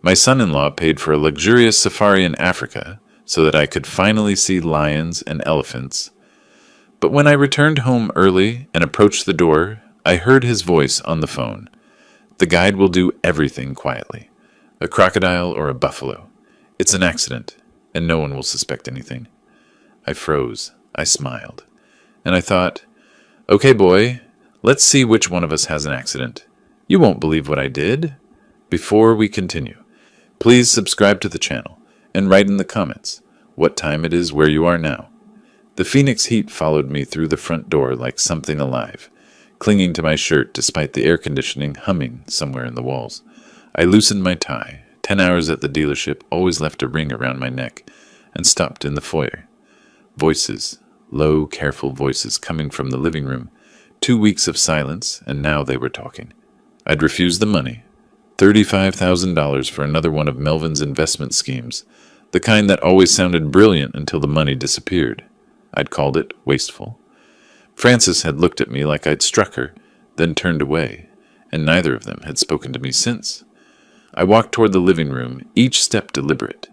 My son-in-law paid for a luxurious safari in Africa so that I could finally see lions and elephants. But when I returned home early and approached the door, I heard his voice on the phone. The guide will do everything quietly. A crocodile or a buffalo. It's an accident, and no one will suspect anything. I froze. I smiled. And I thought, okay, boy, let's see which one of us has an accident. You won't believe what I did. Before we continue, please subscribe to the channel and write in the comments what time it is where you are now. The Phoenix heat followed me through the front door like something alive, clinging to my shirt despite the air conditioning humming somewhere in the walls. I loosened my tie. 10 hours at the dealership always left a ring around my neck, and stopped in the foyer. Voices, low, careful voices coming from the living room. 2 weeks of silence, and now they were talking. I'd refused the money. $35,000 for another one of Melvin's investment schemes, the kind that always sounded brilliant until the money disappeared. I'd called it wasteful. Frances had looked at me like I'd struck her, then turned away, and neither of them had spoken to me since. I walked toward the living room, each step deliberate.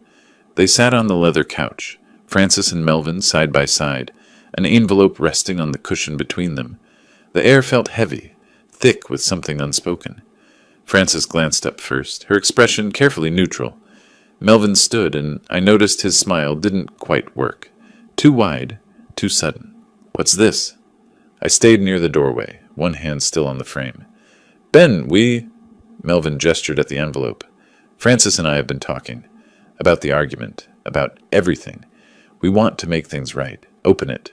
They sat on the leather couch, Frances and Melvin side by side, an envelope resting on the cushion between them. The air felt heavy, thick with something unspoken. Frances glanced up first, her expression carefully neutral. Melvin stood, and I noticed his smile didn't quite work. Too wide, too sudden. What's this? I stayed near the doorway, one hand still on the frame. Ben, Melvin gestured at the envelope. Frances and I have been talking. About the argument. About everything. We want to make things right. Open it.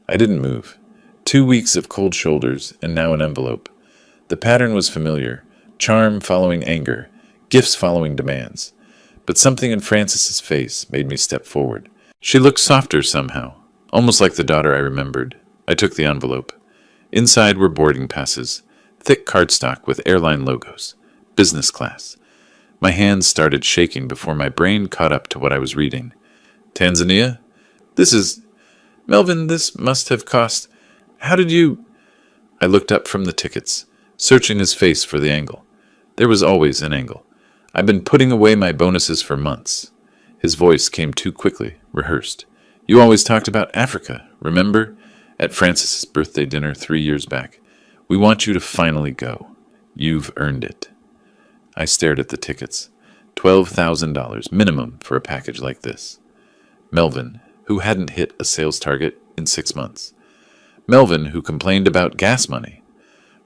I didn't move. 2 weeks of cold shoulders, and now an envelope. The pattern was familiar. Charm following anger. Gifts following demands. But something in Frances's face made me step forward. She looked softer somehow, almost like the daughter I remembered. I took the envelope. Inside were boarding passes, thick cardstock with airline logos, business class. My hands started shaking before my brain caught up to what I was reading. Tanzania? Melvin, this must have cost... How did you... I looked up from the tickets, searching his face for the angle. There was always an angle. I've been putting away my bonuses for months. His voice came too quickly, rehearsed. You always talked about Africa, remember? At Frances's birthday dinner 3 years back. We want you to finally go. You've earned it. I stared at the tickets. $12,000 minimum for a package like this. Melvin, who hadn't hit a sales target in 6 months. Melvin, who complained about gas money.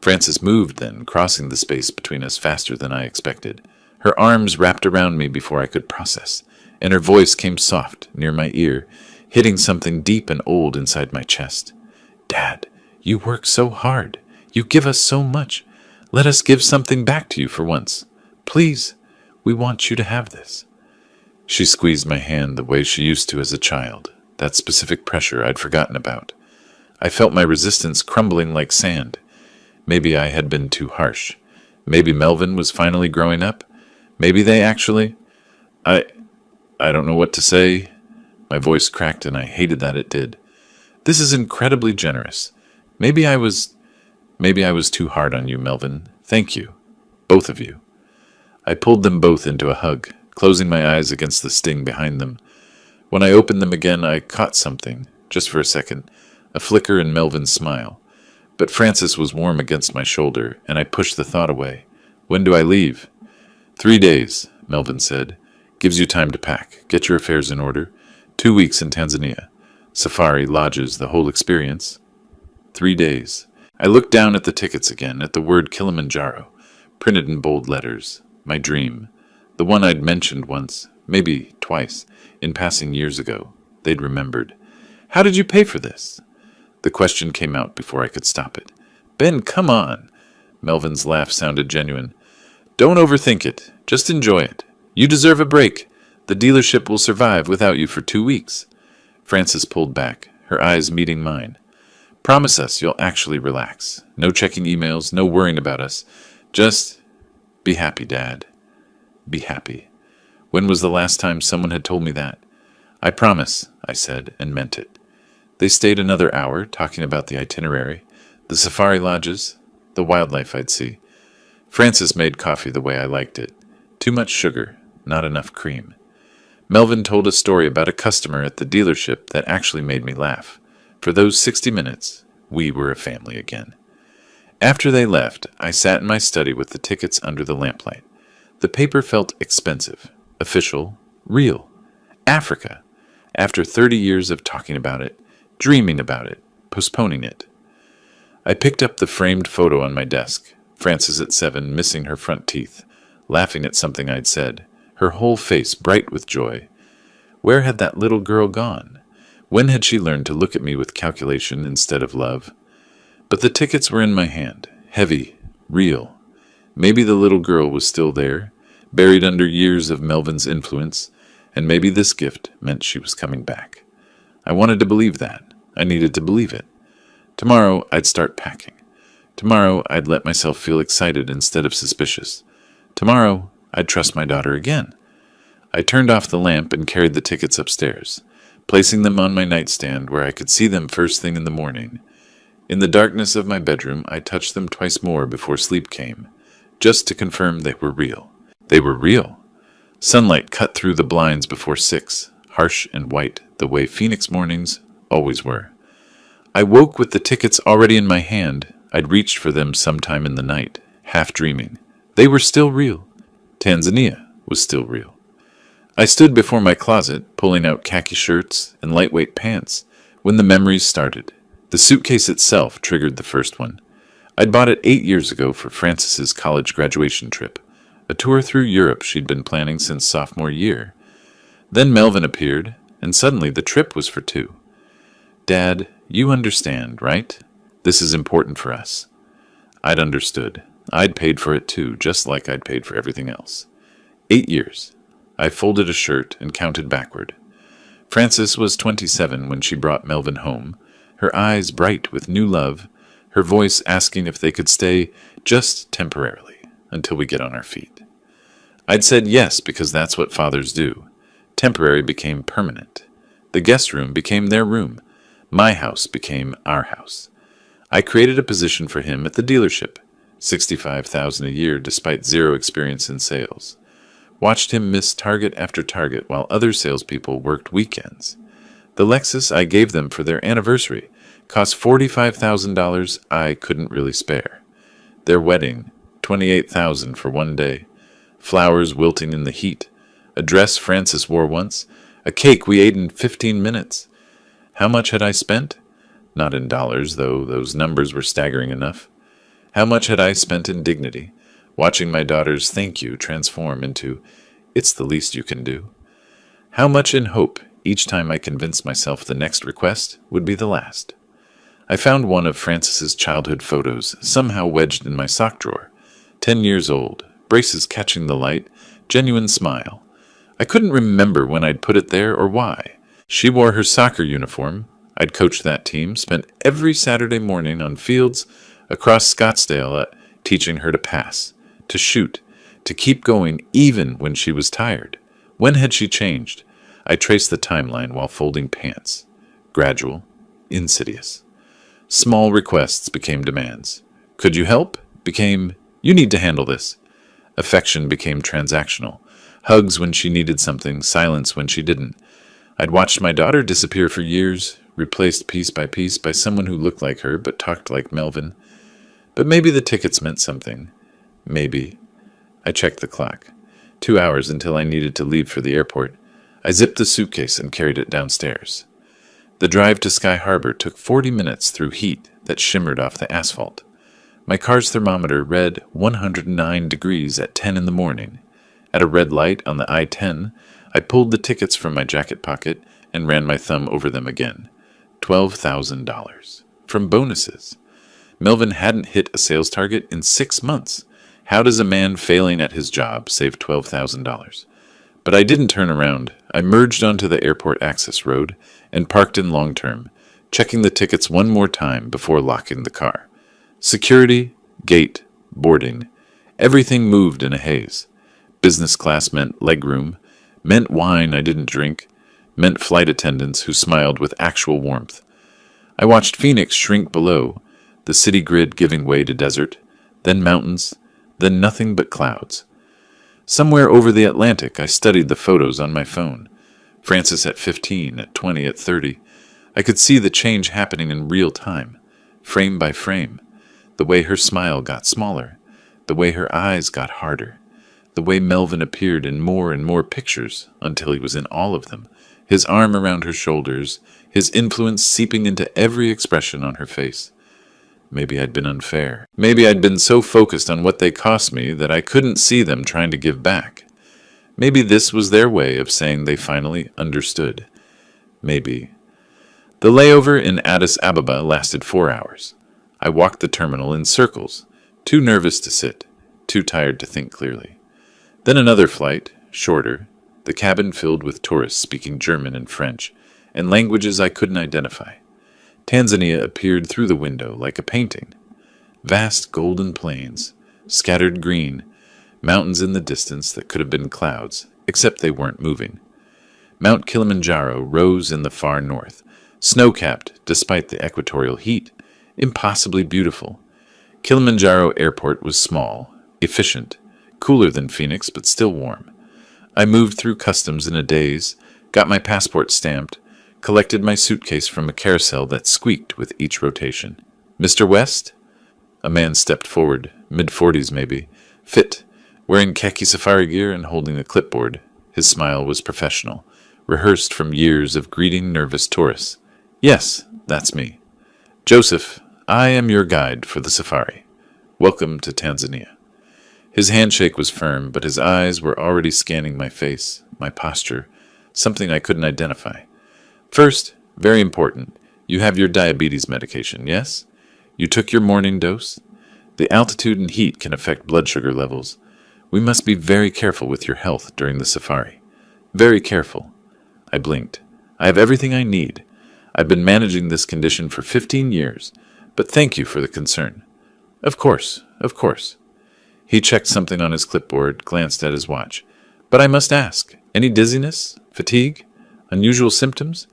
Frances moved then, crossing the space between us faster than I expected. Her arms wrapped around me before I could process, and her voice came soft, near my ear, hitting something deep and old inside my chest. Dad, you work so hard. You give us so much. Let us give something back to you for once. Please, we want you to have this. She squeezed my hand the way she used to as a child, that specific pressure I'd forgotten about. I felt my resistance crumbling like sand. Maybe I had been too harsh. Maybe Melvin was finally growing up. Maybe they actually... I don't know what to say. My voice cracked, and I hated that it did. This is incredibly generous. Maybe I was too hard on you, Melvin. Thank you. Both of you. I pulled them both into a hug, closing my eyes against the sting behind them. When I opened them again, I caught something, just for a second, a flicker in Melvin's smile. But Frances was warm against my shoulder, and I pushed the thought away. When do I leave? 3 days, Melvin said. Gives you time to pack. Get your affairs in order. 2 weeks in Tanzania. Safari, lodges, the whole experience. 3 days. I looked down at the tickets again, at the word Kilimanjaro, printed in bold letters. My dream. The one I'd mentioned once, maybe twice, in passing years ago. They'd remembered. How did you pay for this? The question came out before I could stop it. Ben, come on. Melvin's laugh sounded genuine. Don't overthink it. Just enjoy it. You deserve a break. The dealership will survive without you for 2 weeks. Frances pulled back, her eyes meeting mine. Promise us you'll actually relax. No checking emails, no worrying about us. Just be happy, Dad. Be happy. When was the last time someone had told me that? I promise, I said, and meant it. They stayed another hour, talking about the itinerary, the safari lodges, the wildlife I'd see. Frances made coffee the way I liked it. Too much sugar, not enough cream. Melvin told a story about a customer at the dealership that actually made me laugh. For those 60 minutes, we were a family again. After they left, I sat in my study with the tickets under the lamplight. The paper felt expensive, official, real. Africa. After 30 years of talking about it, dreaming about it, postponing it. I picked up the framed photo on my desk. Frances at 7, missing her front teeth, laughing at something I'd said, her whole face bright with joy. Where had that little girl gone? When had she learned to look at me with calculation instead of love? But the tickets were in my hand, heavy, real. Maybe the little girl was still there, buried under years of Melvin's influence, and maybe this gift meant she was coming back. I wanted to believe that. I needed to believe it. Tomorrow I'd start packing. Tomorrow I'd let myself feel excited instead of suspicious. Tomorrow I'd trust my daughter again. I turned off the lamp and carried the tickets upstairs, placing them on my nightstand where I could see them first thing in the morning. In the darkness of my bedroom, I touched them twice more before sleep came, just to confirm they were real. They were real. Sunlight cut through the blinds before 6, harsh and white, the way Phoenix mornings always were. I woke with the tickets already in my hand. I'd reached for them sometime in the night, half dreaming. They were still real. Tanzania was still real. I stood before my closet, pulling out khaki shirts and lightweight pants, when the memories started. The suitcase itself triggered the first one. I'd bought it 8 years ago for Frances's college graduation trip, a tour through Europe she'd been planning since sophomore year. Then Melvin appeared, and suddenly the trip was for 2. Dad, you understand, right? This is important for us. I'd understood. I'd paid for it too, just like I'd paid for everything else. 8 years. I folded a shirt and counted backward. Frances was 27 when she brought Melvin home, her eyes bright with new love, her voice asking if they could stay just temporarily until we get on our feet. I'd said yes because that's what fathers do. Temporary became permanent. The guest room became their room. My house became our house. I created a position for him at the dealership, $65,000 a year despite zero experience in sales. Watched him miss target after target while other salespeople worked weekends. The Lexus I gave them for their anniversary cost $45,000 I couldn't really spare. Their wedding, $28,000 for one day. Flowers wilting in the heat. A dress Frances wore once. A cake we ate in 15 minutes. How much had I spent? Not in dollars, though those numbers were staggering enough. How much had I spent in dignity, watching my daughter's thank you transform into, it's the least you can do? How much in hope each time I convinced myself the next request would be the last? I found one of Frances's childhood photos somehow wedged in my sock drawer. 10 years old, braces catching the light, genuine smile. I couldn't remember when I'd put it there or why. She wore her soccer uniform. I'd coached that team, spent every Saturday morning on fields across Scottsdale teaching her to pass, to shoot, to keep going even when she was tired. When had she changed? I traced the timeline while folding pants. Gradual, insidious. Small requests became demands. Could you help? Became, you need to handle this. Affection became transactional. Hugs when she needed something, silence when she didn't. I'd watched my daughter disappear for years, replaced piece by someone who looked like her but talked like Melvin. But maybe the tickets meant something. Maybe. I checked the clock. 2 hours until I needed to leave for the airport. I zipped the suitcase and carried it downstairs. The drive to Sky Harbor took 40 minutes through heat that shimmered off the asphalt. My car's thermometer read 109 degrees at 10 in the morning. At a red light on the I-10, I pulled the tickets from my jacket pocket and ran my thumb over them again. $12,000. From bonuses. Melvin hadn't hit a sales target in 6 months. How does a man failing at his job save $12,000? But I didn't turn around. I merged onto the airport access road and parked in long term, checking the tickets one more time before locking the car. Security, gate, boarding. Everything moved in a haze. Business class meant legroom, meant wine I didn't drink, meant flight attendants who smiled with actual warmth. I watched Phoenix shrink below, the city grid giving way to desert, then mountains, then nothing but clouds. Somewhere over the Atlantic, I studied the photos on my phone. Frances at 15, at 20, at 30. I could see the change happening in real time, frame by frame. The way her smile got smaller, the way her eyes got harder, the way Melvin appeared in more and more pictures until he was in all of them, his arm around her shoulders, his influence seeping into every expression on her face. Maybe I'd been unfair. Maybe I'd been so focused on what they cost me that I couldn't see them trying to give back. Maybe this was their way of saying they finally understood. Maybe. The layover in Addis Ababa lasted 4 hours. I walked the terminal in circles, too nervous to sit, too tired to think clearly. Then another flight, shorter, the cabin filled with tourists speaking German and French, and languages I couldn't identify. Tanzania appeared through the window like a painting. Vast golden plains, scattered green, mountains in the distance that could have been clouds, except they weren't moving. Mount Kilimanjaro rose in the far north, snow-capped despite the equatorial heat, impossibly beautiful. Kilimanjaro Airport was small, efficient, cooler than Phoenix but still warm. I moved through customs in a daze, got my passport stamped, collected my suitcase from a carousel that squeaked with each rotation. "Mr. West?" A man stepped forward, mid-40s maybe, fit, wearing khaki safari gear and holding a clipboard. His smile was professional, rehearsed from years of greeting nervous tourists. "Yes, that's me. Joseph, I am your guide for the safari. Welcome to Tanzania." His handshake was firm, but his eyes were already scanning my face, my posture, something I couldn't identify. "First, very important, you have your diabetes medication, yes? You took your morning dose? The altitude and heat can affect blood sugar levels. We must be very careful with your health during the safari. Very careful." I blinked. "I have everything I need. I've been managing this condition for 15 years, but thank you for the concern." Of course, of course." He checked something on his clipboard, glanced at his watch. "But I must ask, any dizziness, fatigue, unusual symptoms?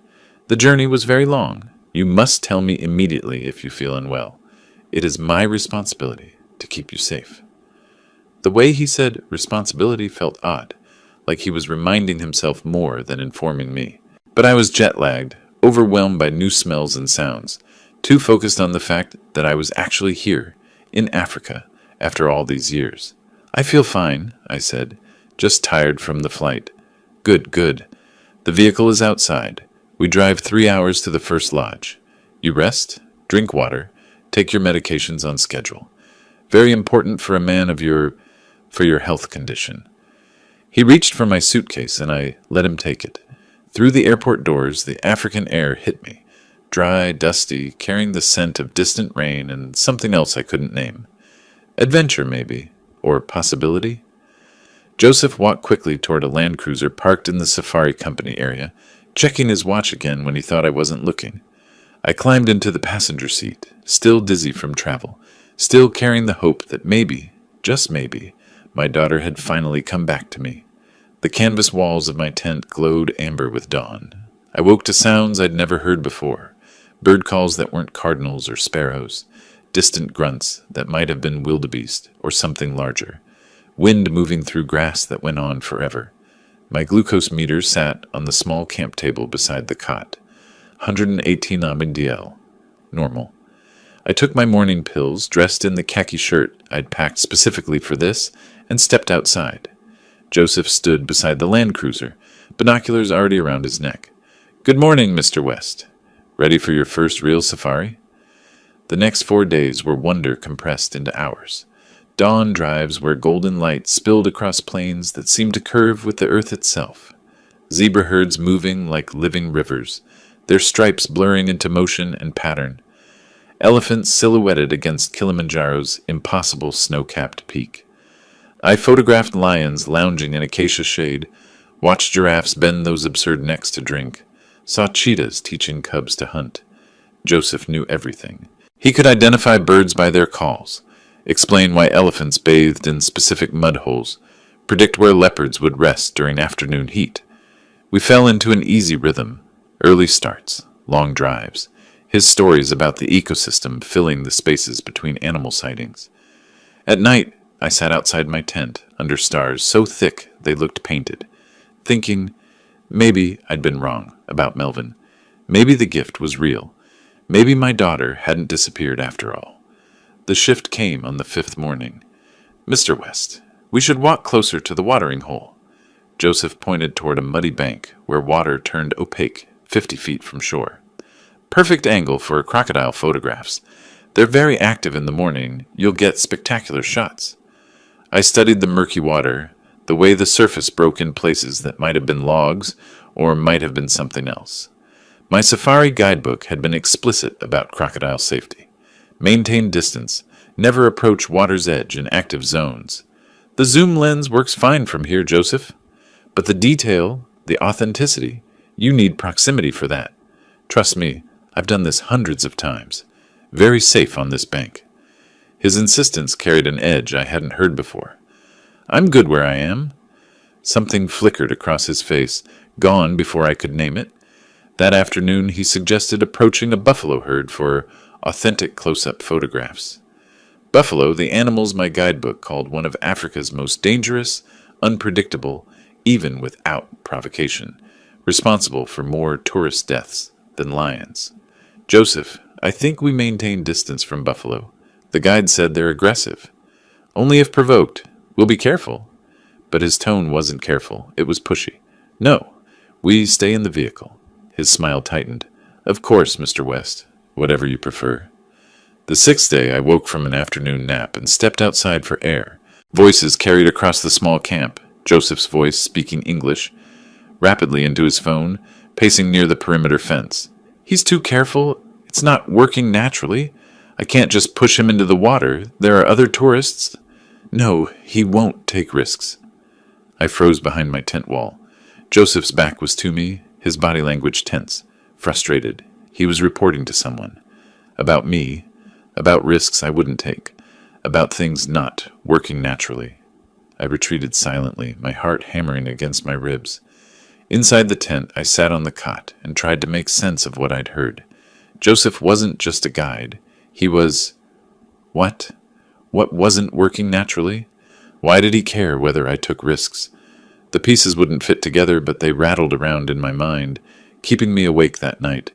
The journey was very long. You must tell me immediately if you feel unwell. It is my responsibility to keep you safe." The way he said responsibility felt odd, like he was reminding himself more than informing me. But I was jet-lagged, overwhelmed by new smells and sounds, too focused on the fact that I was actually here, in Africa, after all these years. "I feel fine," I said, "just tired from the flight." "Good, good. The vehicle is outside. We drive 3 hours to the first lodge. You rest, drink water, take your medications on schedule. Very important for a man of your health condition." He reached for my suitcase and I let him take it. Through the airport doors, the African air hit me, dry, dusty, carrying the scent of distant rain and something else I couldn't name. Adventure, maybe, or possibility. Joseph walked quickly toward a Land Cruiser parked in the safari company area, checking his watch again when he thought I wasn't looking. I climbed into the passenger seat, still dizzy from travel, still carrying the hope that maybe, just maybe, my daughter had finally come back to me. The canvas walls of my tent glowed amber with dawn. I woke to sounds I'd never heard before, bird calls that weren't cardinals or sparrows, distant grunts that might have been wildebeest or something larger, wind moving through grass that went on forever. My glucose meter sat on the small camp table beside the cot. 118 mDL. Normal. I took my morning pills, dressed in the khaki shirt I'd packed specifically for this, and stepped outside. Joseph stood beside the Land Cruiser, binoculars already around his neck. "Good morning, Mr. West. Ready for your first real safari?" The next 4 days were wonder compressed into hours. Dawn drives where golden light spilled across plains that seemed to curve with the earth itself. Zebra herds moving like living rivers, their stripes blurring into motion and pattern. Elephants silhouetted against Kilimanjaro's impossible snow-capped peak. I photographed lions lounging in acacia shade, watched giraffes bend those absurd necks to drink, saw cheetahs teaching cubs to hunt. Joseph knew everything. He could identify birds by their calls, explain why elephants bathed in specific mud holes, predict where leopards would rest during afternoon heat. We fell into an easy rhythm, early starts, long drives, his stories about the ecosystem filling the spaces between animal sightings. At night, I sat outside my tent, under stars so thick they looked painted, thinking maybe I'd been wrong about Melvin. Maybe the gift was real. Maybe my daughter hadn't disappeared after all. The shift came on the 5th morning. "Mr. West, we should walk closer to the watering hole." Joseph pointed toward a muddy bank where water turned opaque 50 feet from shore. "Perfect angle for crocodile photographs. They're very active in the morning. You'll get spectacular shots." I studied the murky water, the way the surface broke in places that might have been logs or might have been something else. My safari guidebook had been explicit about crocodile safety. Maintain distance, never approach water's edge in active zones. The zoom lens works fine from here, Joseph. But the detail, the authenticity, you need proximity for that. Trust me, I've done this hundreds of times. Very safe on this bank. His insistence carried an edge I hadn't heard before. "I'm good where I am." Something flickered across his face, gone before I could name it. That afternoon he suggested approaching a buffalo herd for authentic close-up photographs. Buffalo, the animals my guidebook called one of Africa's most dangerous, unpredictable, even without provocation, responsible for more tourist deaths than lions. "Joseph, I think we maintain distance from buffalo. The guide said they're aggressive. Only if provoked. We'll be careful." But his tone wasn't careful. It was pushy. "No, we stay in the vehicle." His smile tightened. "Of course, Mr. West. Whatever you prefer." The 6th day, I woke from an afternoon nap and stepped outside for air. Voices carried across the small camp, Joseph's voice speaking English, rapidly into his phone, pacing near the perimeter fence. "He's too careful. It's not working naturally. I can't just push him into the water. There are other tourists." "No, he won't take risks." I froze behind my tent wall. Joseph's back was to me, his body language tense, frustrated. He was reporting to someone. About me, about risks I wouldn't take, about things not working naturally. I retreated silently, my heart hammering against my ribs. Inside the tent, I sat on the cot and tried to make sense of what I'd heard. Joseph wasn't just a guide. He was... What? What wasn't working naturally? Why did he care whether I took risks? The pieces wouldn't fit together, but they rattled around in my mind, keeping me awake that night,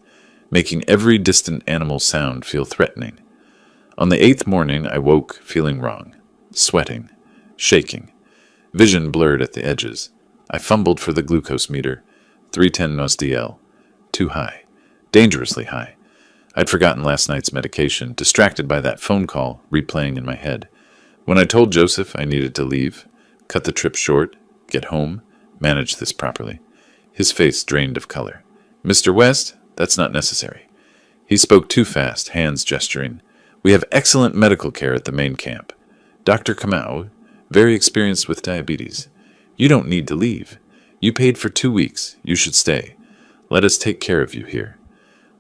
making every distant animal sound feel threatening. On the 8th morning, I woke feeling wrong, sweating, shaking, vision blurred at the edges. I fumbled for the glucose meter, 310 nosdl, too high, dangerously high. I'd forgotten last night's medication, distracted by that phone call replaying in my head. When I told Joseph I needed to leave, cut the trip short, get home, manage this properly, his face drained of color. "Mr. West, that's not necessary." He spoke too fast, hands gesturing. "We have excellent medical care at the main camp. Dr. Kamau, very experienced with diabetes. You don't need to leave. You paid for 2 weeks. You should stay. Let us take care of you here.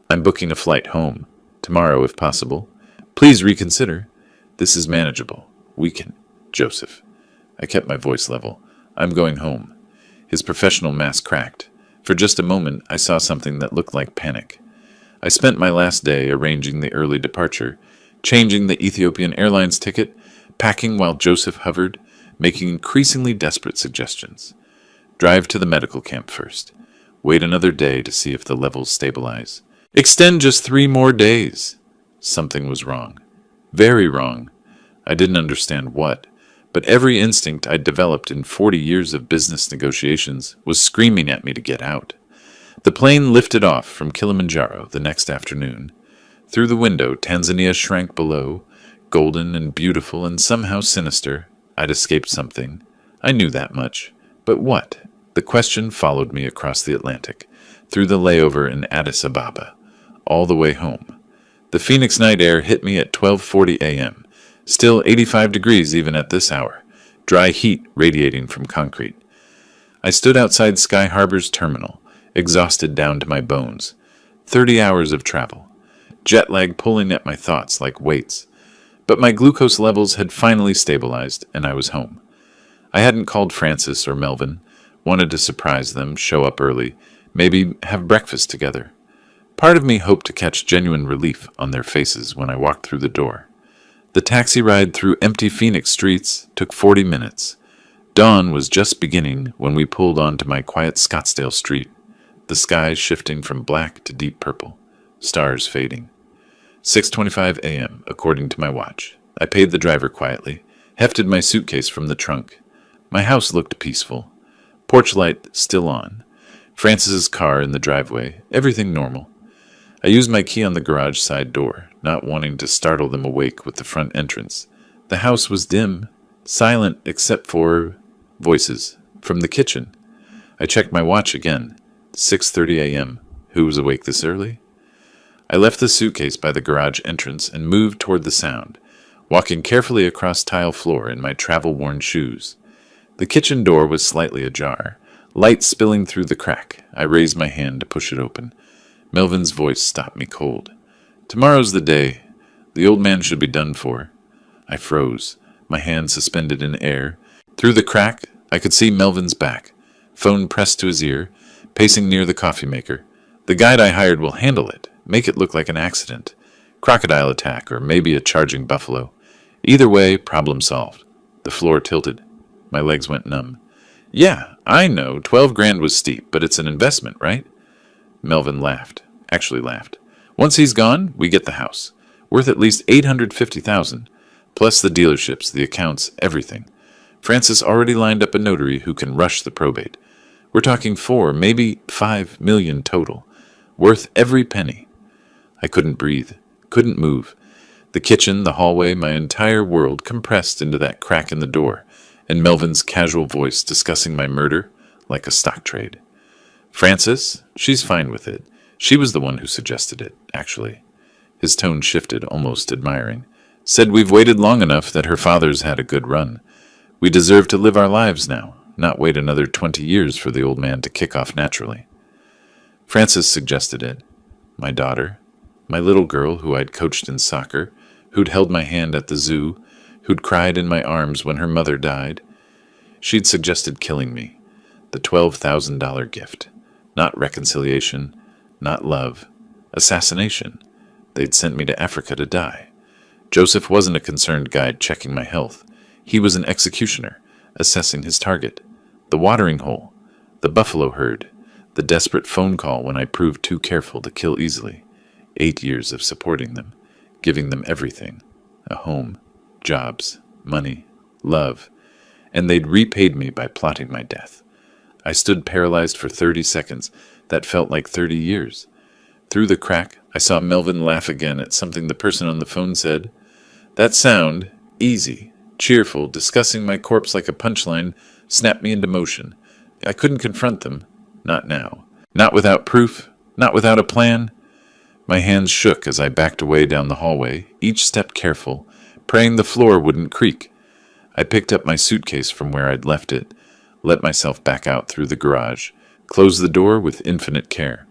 I'm booking a flight home. Tomorrow, if possible. Please reconsider. This is manageable. We can. Joseph." I kept my voice level. "I'm going home." His professional mask cracked. For just a moment, I saw something that looked like panic. I spent my last day arranging the early departure, changing the Ethiopian Airlines ticket, packing while Joseph hovered, making increasingly desperate suggestions. Drive to the medical camp first. Wait another day to see if the levels stabilize. Extend just 3 more days. Something was wrong. Very wrong. I didn't understand what, but every instinct I'd developed in 40 years of business negotiations was screaming at me to get out. The plane lifted off from Kilimanjaro the next afternoon. Through the window, Tanzania shrank below, golden and beautiful and somehow sinister. I'd escaped something. I knew that much. But what? The question followed me across the Atlantic, through the layover in Addis Ababa, all the way home. The Phoenix night air hit me at 12:40 a.m., still 85 degrees even at this hour, dry heat radiating from concrete. I stood outside Sky Harbor's terminal, exhausted down to my bones. 30 hours of travel, jet lag pulling at my thoughts like weights. But my glucose levels had finally stabilized, and I was home. I hadn't called Francis or Melvin, wanted to surprise them, show up early, maybe have breakfast together. Part of me hoped to catch genuine relief on their faces when I walked through the door. The taxi ride through empty Phoenix streets took 40 minutes. Dawn was just beginning when we pulled onto my quiet Scottsdale street, the sky shifting from black to deep purple, stars fading. 6:25 a.m., according to my watch. I paid the driver quietly, hefted my suitcase from the trunk. My house looked peaceful. Porch light still on. Francis's car in the driveway, everything normal. I used my key on the garage side door, not wanting to startle them awake with the front entrance. The house was dim, silent except for voices from the kitchen. I checked my watch again. 6:30 a.m. Who was awake this early? I left the suitcase by the garage entrance and moved toward the sound, walking carefully across tile floor in my travel-worn shoes. The kitchen door was slightly ajar, light spilling through the crack. I raised my hand to push it open. Melvin's voice stopped me cold. "Tomorrow's the day. The old man should be done for." I froze, my hand suspended in air. Through the crack, I could see Melvin's back, phone pressed to his ear, pacing near the coffee maker. "The guide I hired will handle it, make it look like an accident. Crocodile attack, or maybe a charging buffalo. Either way, problem solved." The floor tilted. My legs went numb. "Yeah, I know, 12 grand was steep, but it's an investment, right?" Melvin laughed. Actually laughed. "Once he's gone, we get the house. Worth at least $850,000. Plus the dealerships, the accounts, everything. Francis already lined up a notary who can rush the probate. We're talking 4, maybe 5 million total. Worth every penny." I couldn't breathe. Couldn't move. The kitchen, the hallway, my entire world compressed into that crack in the door, and Melvin's casual voice discussing my murder like a stock trade. "Francis, she's fine with it. She was the one who suggested it, actually." His tone shifted, almost admiring. "Said we've waited long enough that her father's had a good run. We deserve to live our lives now, not wait another 20 years for the old man to kick off naturally." Francis suggested it. My daughter, my little girl who I'd coached in soccer, who'd held my hand at the zoo, who'd cried in my arms when her mother died. She'd suggested killing me, the $12,000 gift. Not reconciliation, not love. Assassination. They'd sent me to Africa to die. Joseph wasn't a concerned guide checking my health. He was an executioner, assessing his target. The watering hole, the buffalo herd, the desperate phone call when I proved too careful to kill easily. 8 years of supporting them, giving them everything. A home, jobs, money, love. And they'd repaid me by plotting my death. I stood paralyzed for 30 seconds. That felt like 30 years. Through the crack, I saw Melvin laugh again at something the person on the phone said. That sound, easy, cheerful, discussing my corpse like a punchline, snapped me into motion. I couldn't confront them. Not now. Not without proof. Not without a plan. My hands shook as I backed away down the hallway, each step careful, praying the floor wouldn't creak. I picked up my suitcase from where I'd left it, let myself back out through the garage, closed the door with infinite care.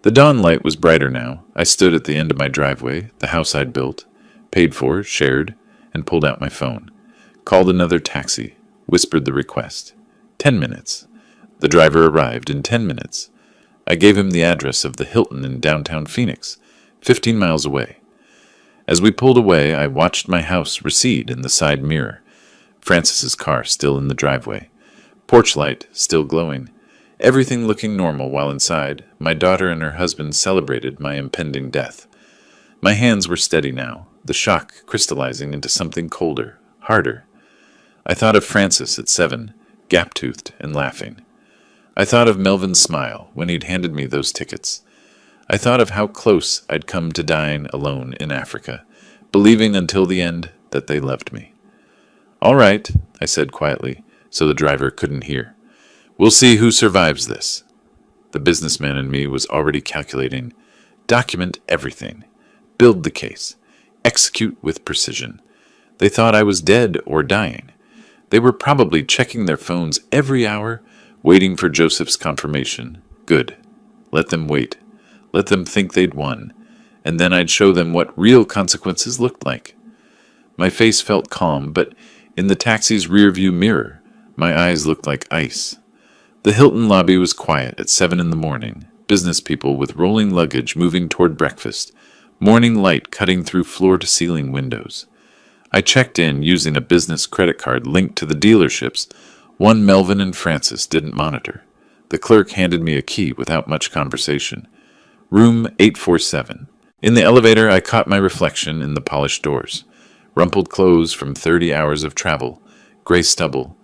The dawn light was brighter now. I stood at the end of my driveway, the house I'd built, paid for, shared, and pulled out my phone. Called another taxi, whispered the request. 10 minutes. The driver arrived in 10 minutes. I gave him the address of the Hilton in downtown Phoenix, 15 miles away. As we pulled away, I watched my house recede in the side mirror. Francis's car still in the driveway. Porch light still glowing. Everything looking normal while inside, my daughter and her husband celebrated my impending death. My hands were steady now, the shock crystallizing into something colder, harder. I thought of Francis at 7, gap-toothed and laughing. I thought of Melvin's smile when he'd handed me those tickets. I thought of how close I'd come to dying alone in Africa, believing until the end that they loved me. "All right," I said quietly, so the driver couldn't hear. "We'll see who survives this." The businessman in me was already calculating. Document everything. Build the case. Execute with precision. They thought I was dead or dying. They were probably checking their phones every hour, waiting for Joseph's confirmation. Good. Let them wait. Let them think they'd won. And then I'd show them what real consequences looked like. My face felt calm, but in the taxi's rearview mirror, my eyes looked like ice. The Hilton lobby was quiet at 7 in the morning. Business people with rolling luggage moving toward breakfast. Morning light cutting through floor-to-ceiling windows. I checked in using a business credit card linked to the dealerships, One Melvin and Francis didn't monitor. The clerk handed me a key without much conversation. Room 847. In the elevator, I caught my reflection in the polished doors. Rumpled clothes from 30 hours of travel, gray stubble,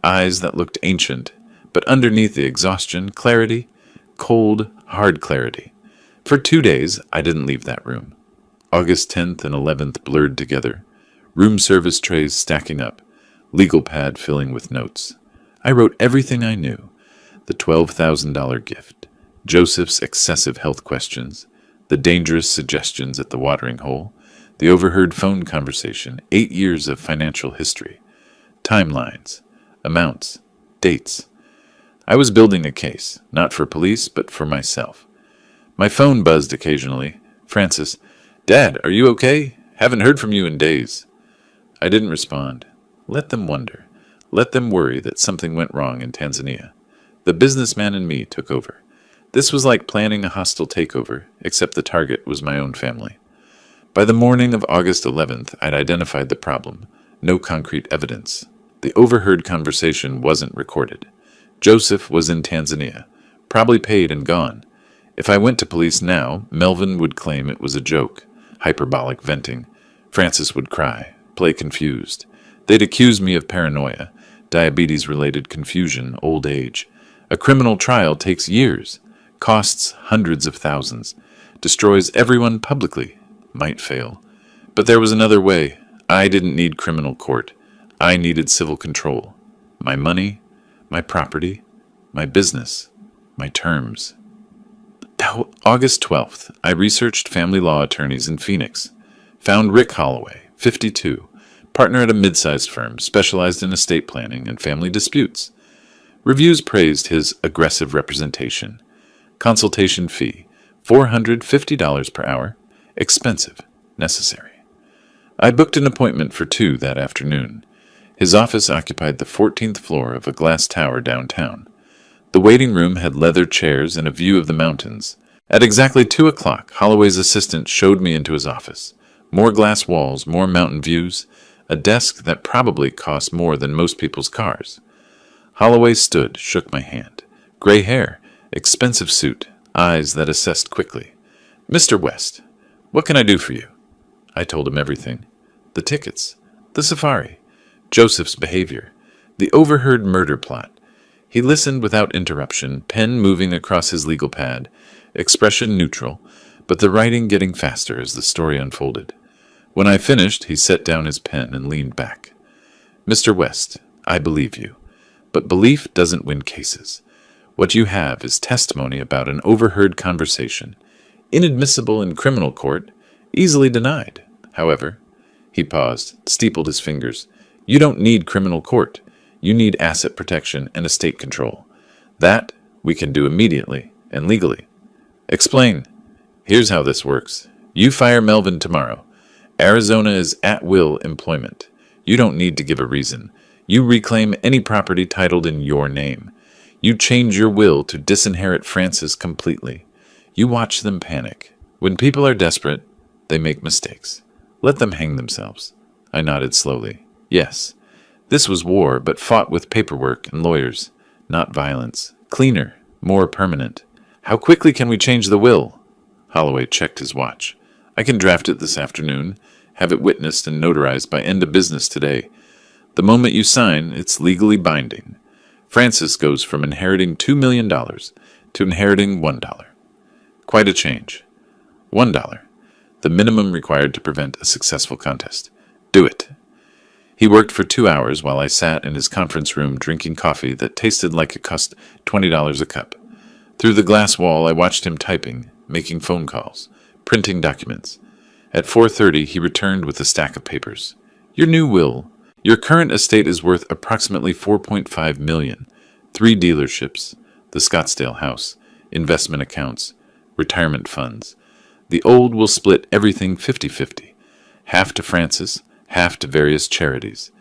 eyes that looked ancient, but underneath the exhaustion, clarity, cold, hard clarity. For 2 days, I didn't leave that room. August 10th and 11th blurred together. Room service trays stacking up, legal pad filling with notes. I wrote everything I knew. The $12,000 gift, Joseph's excessive health questions, the dangerous suggestions at the watering hole, the overheard phone conversation, 8 years of financial history, timelines, amounts, dates. I was building a case, not for police, but for myself. My phone buzzed occasionally. Francis, "Dad, are you okay? Haven't heard from you in days." I didn't respond. Let them wonder. Let them worry that something went wrong in Tanzania. The businessman in me took over. This was like planning a hostile takeover, except the target was my own family. By the morning of August 11th, I'd identified the problem. No concrete evidence. The overheard conversation wasn't recorded. Joseph was in Tanzania, probably paid and gone. If I went to police now, Melvin would claim it was a joke, hyperbolic venting. Francis would cry, play confused. They'd accuse me of paranoia, diabetes-related confusion, old age. A criminal trial takes years, costs hundreds of thousands, destroys everyone publicly, might fail. But there was another way. I didn't need criminal court. I needed civil control. My money, my property, my business, my terms. August 12th, I researched family law attorneys in Phoenix. Found Rick Holloway, 52, partner at a mid-sized firm specialized in estate planning and family disputes. Reviews praised his aggressive representation. Consultation fee, $450 per hour. Expensive, necessary. I booked an appointment for 2 that afternoon. His office occupied the 14th floor of a glass tower downtown. The waiting room had leather chairs and a view of the mountains. At exactly 2 o'clock, Holloway's assistant showed me into his office. More glass walls, more mountain views, a desk that probably cost more than most people's cars. Holloway stood, shook my hand. Gray hair, expensive suit, eyes that assessed quickly. "Mr. West, what can I do for you?" I told him everything. The tickets, the safari, Joseph's behavior, the overheard murder plot. He listened without interruption, pen moving across his legal pad, expression neutral, but the writing getting faster as the story unfolded. When I finished, he set down his pen and leaned back. "Mr. West, I believe you. But belief doesn't win cases. What you have is testimony about an overheard conversation, inadmissible in criminal court, easily denied. However," he paused, steepled his fingers, "you don't need criminal court. You need asset protection and estate control. That we can do immediately and legally." "Explain." "Here's how this works. You fire Melvin tomorrow. Arizona is at-will employment. You don't need to give a reason. You reclaim any property titled in your name. You change your will to disinherit Francis completely. You watch them panic. When people are desperate, they make mistakes. Let them hang themselves." I nodded slowly. Yes, this was war, but fought with paperwork and lawyers, not violence. Cleaner, more permanent. "How quickly can we change the will?" Holloway checked his watch. "I can draft it this afternoon, have it witnessed and notarized by end of business today. The moment you sign, it's legally binding. Francis goes from inheriting $2 million to inheriting $1. Quite a change. $1. The minimum required to prevent a successful contest. Do it." He worked for 2 hours while I sat in his conference room drinking coffee that tasted like it cost $20 a cup. Through the glass wall, I watched him typing, making phone calls, printing documents. At 4:30, he returned with a stack of papers. "Your new will. Your current estate is worth approximately $4.5 million. 3 dealerships, the Scottsdale house, investment accounts, retirement funds. The old will split everything 50-50, half to Francis, half to various charities.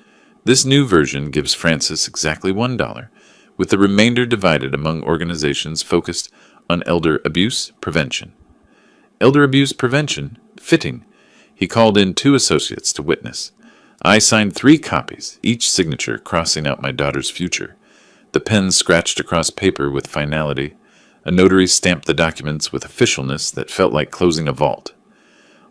This new version gives Francis exactly $1, with the remainder divided among organizations focused on elder abuse prevention." Elder abuse prevention? Fitting. He called in 2 associates to witness. I signed 3 copies, each signature crossing out my daughter's future. The pen scratched across paper with finality. A notary stamped the documents with officialness that felt like closing a vault.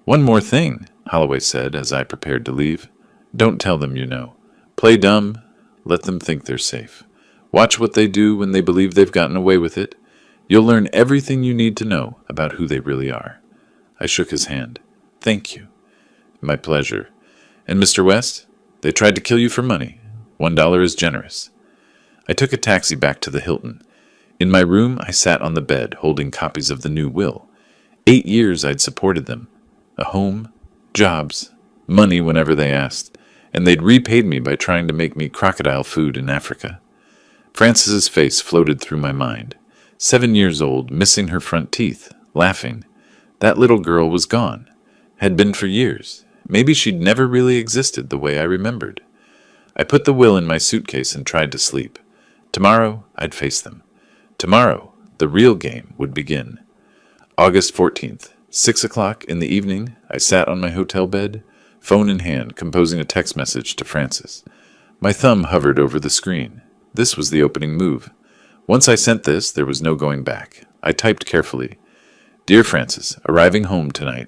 "One more thing," Holloway said as I prepared to leave. "Don't tell them you know. Play dumb. Let them think they're safe. Watch what they do when they believe they've gotten away with it. You'll learn everything you need to know about who they really are." I shook his hand. "Thank you." "My pleasure. And Mr. West, they tried to kill you for money. $1 is generous." I took a taxi back to the Hilton. In my room, I sat on the bed, holding copies of the new will. 8 years I'd supported them. A home, jobs, money whenever they asked, and they'd repaid me by trying to make me crocodile food in Africa. Frances's face floated through my mind. 7 years old, missing her front teeth, laughing. That little girl was gone. Had been for years. Maybe she'd never really existed the way I remembered. I put the will in my suitcase and tried to sleep. Tomorrow, I'd face them. Tomorrow, the real game would begin. August 14th, 6 o'clock in the evening, I sat on my hotel bed, phone in hand, composing a text message to Frances. My thumb hovered over the screen. This was the opening move. Once I sent this, there was no going back. I typed carefully. "Dear Frances, arriving home tonight.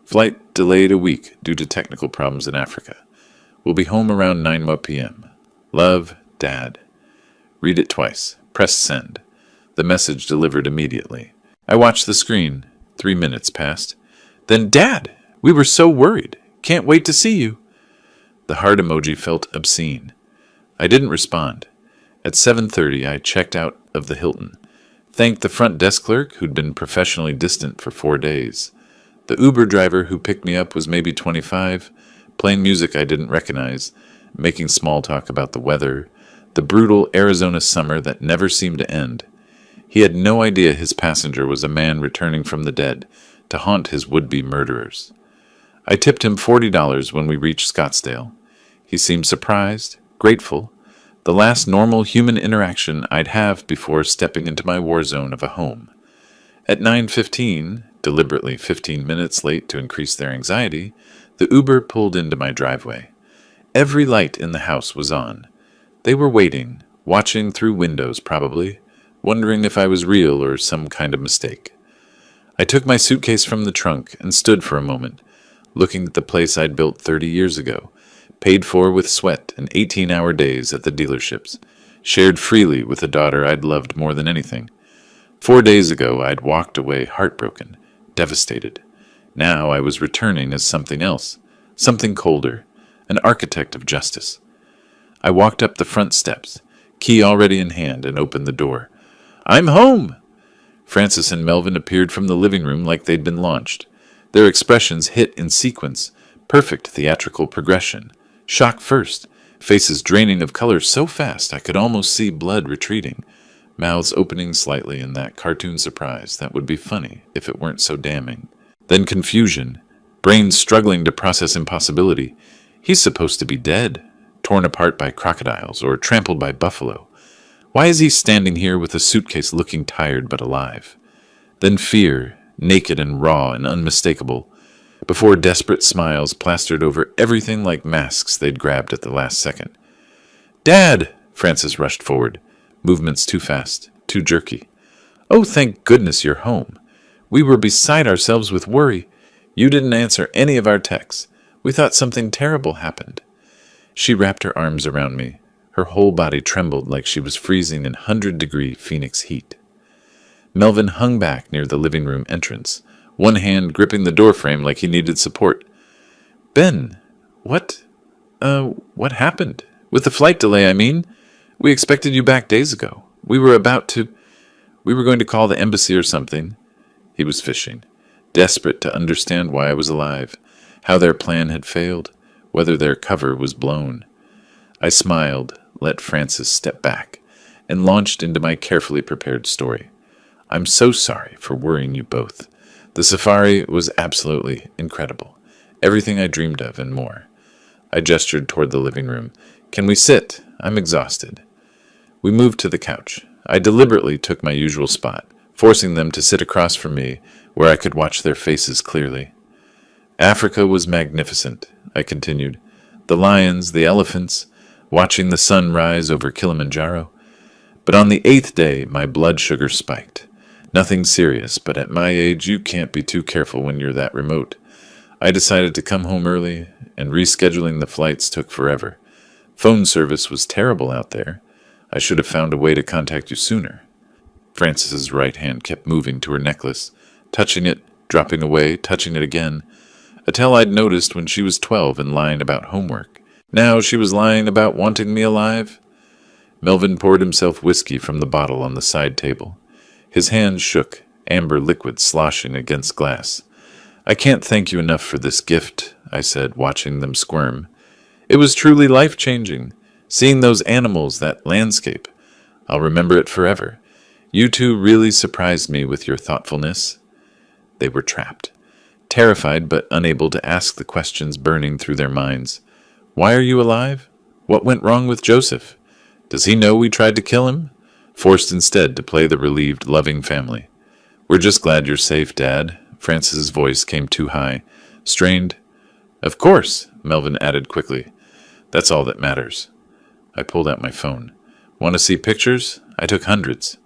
Flight delayed a week due to technical problems in Africa. Will be home around 9 p.m. Love, Dad." Read it twice. Press send. The message delivered immediately. I watched the screen. 3 minutes passed. Then, "Dad, we were so worried. Can't wait to see you." The heart emoji felt obscene. I didn't respond. At 7:30, I checked out of the Hilton. Thanked the front desk clerk who'd been professionally distant for 4 days. The Uber driver who picked me up was maybe 25, playing music I didn't recognize, making small talk about the weather, the brutal Arizona summer that never seemed to end. He had no idea his passenger was a man returning from the dead to haunt his would-be murderers. I tipped him $40 when we reached Scottsdale. He seemed surprised, grateful, the last normal human interaction I'd have before stepping into my war zone of a home. At 9:15, deliberately 15 minutes late to increase their anxiety, the Uber pulled into my driveway. Every light in the house was on. They were waiting, watching through windows probably, wondering if I was real or some kind of mistake. I took my suitcase from the trunk and stood for a moment, looking at the place I'd built 30 years ago, paid for with sweat and 18-hour days at the dealerships, shared freely with a daughter I'd loved more than anything. 4 days ago, I'd walked away heartbroken, devastated. Now I was returning as something else, something colder, an architect of justice. I walked up the front steps, key already in hand, and opened the door. "I'm home!" Frances and Melvin appeared from the living room like they'd been launched. Their expressions hit in sequence, perfect theatrical progression. Shock first, faces draining of color so fast I could almost see blood retreating, mouths opening slightly in that cartoon surprise that would be funny if it weren't so damning. Then confusion, brains struggling to process impossibility. He's supposed to be dead, torn apart by crocodiles or trampled by buffalo. Why is he standing here with a suitcase looking tired but alive? Then fear, naked and raw and unmistakable, before desperate smiles plastered over everything like masks they'd grabbed at the last second. "Dad!" Frances rushed forward, movements too fast, too jerky. "Oh, thank goodness you're home. We were beside ourselves with worry. You didn't answer any of our texts. We thought something terrible happened." She wrapped her arms around me. Her whole body trembled like she was freezing in 100-degree Phoenix heat. Melvin hung back near the living room entrance, one hand gripping the doorframe like he needed support. "Ben, what happened? With the flight delay, I mean. We expected you back days ago. We were going to call the embassy or something." He was fishing, desperate to understand why I was alive, how their plan had failed, whether their cover was blown. I smiled, let Frances step back, and launched into my carefully prepared story. "I'm so sorry for worrying you both. The safari was absolutely incredible. Everything I dreamed of and more." I gestured toward the living room. "Can we sit? I'm exhausted." We moved to the couch. I deliberately took my usual spot, forcing them to sit across from me where I could watch their faces clearly. "Africa was magnificent," I continued. "The lions, the elephants, watching the sun rise over Kilimanjaro. But on the 8th day, my blood sugar spiked. Nothing serious, but at my age, you can't be too careful when you're that remote. I decided to come home early, and rescheduling the flights took forever. Phone service was terrible out there. I should have found a way to contact you sooner. Frances's right hand kept moving to her necklace, touching it, dropping away, touching it again. A tell I'd noticed when she was 12 and lying about homework. Now she was lying about wanting me alive. Melvin poured himself whiskey from the bottle on the side table. His hands shook, amber liquid sloshing against glass. I can't thank you enough for this gift, I said, watching them squirm. It was truly life-changing, seeing those animals, that landscape. I'll remember it forever. You two really surprised me with your thoughtfulness. They were trapped, terrified but unable to ask the questions burning through their minds. Why are you alive? What went wrong with Joseph? Does he know we tried to kill him? Forced instead to play the relieved, loving family. We're just glad you're safe, Dad. Frances's voice came too high, strained. Of course, Melvin added quickly. That's all that matters. I pulled out my phone. Want to see pictures? I took hundreds.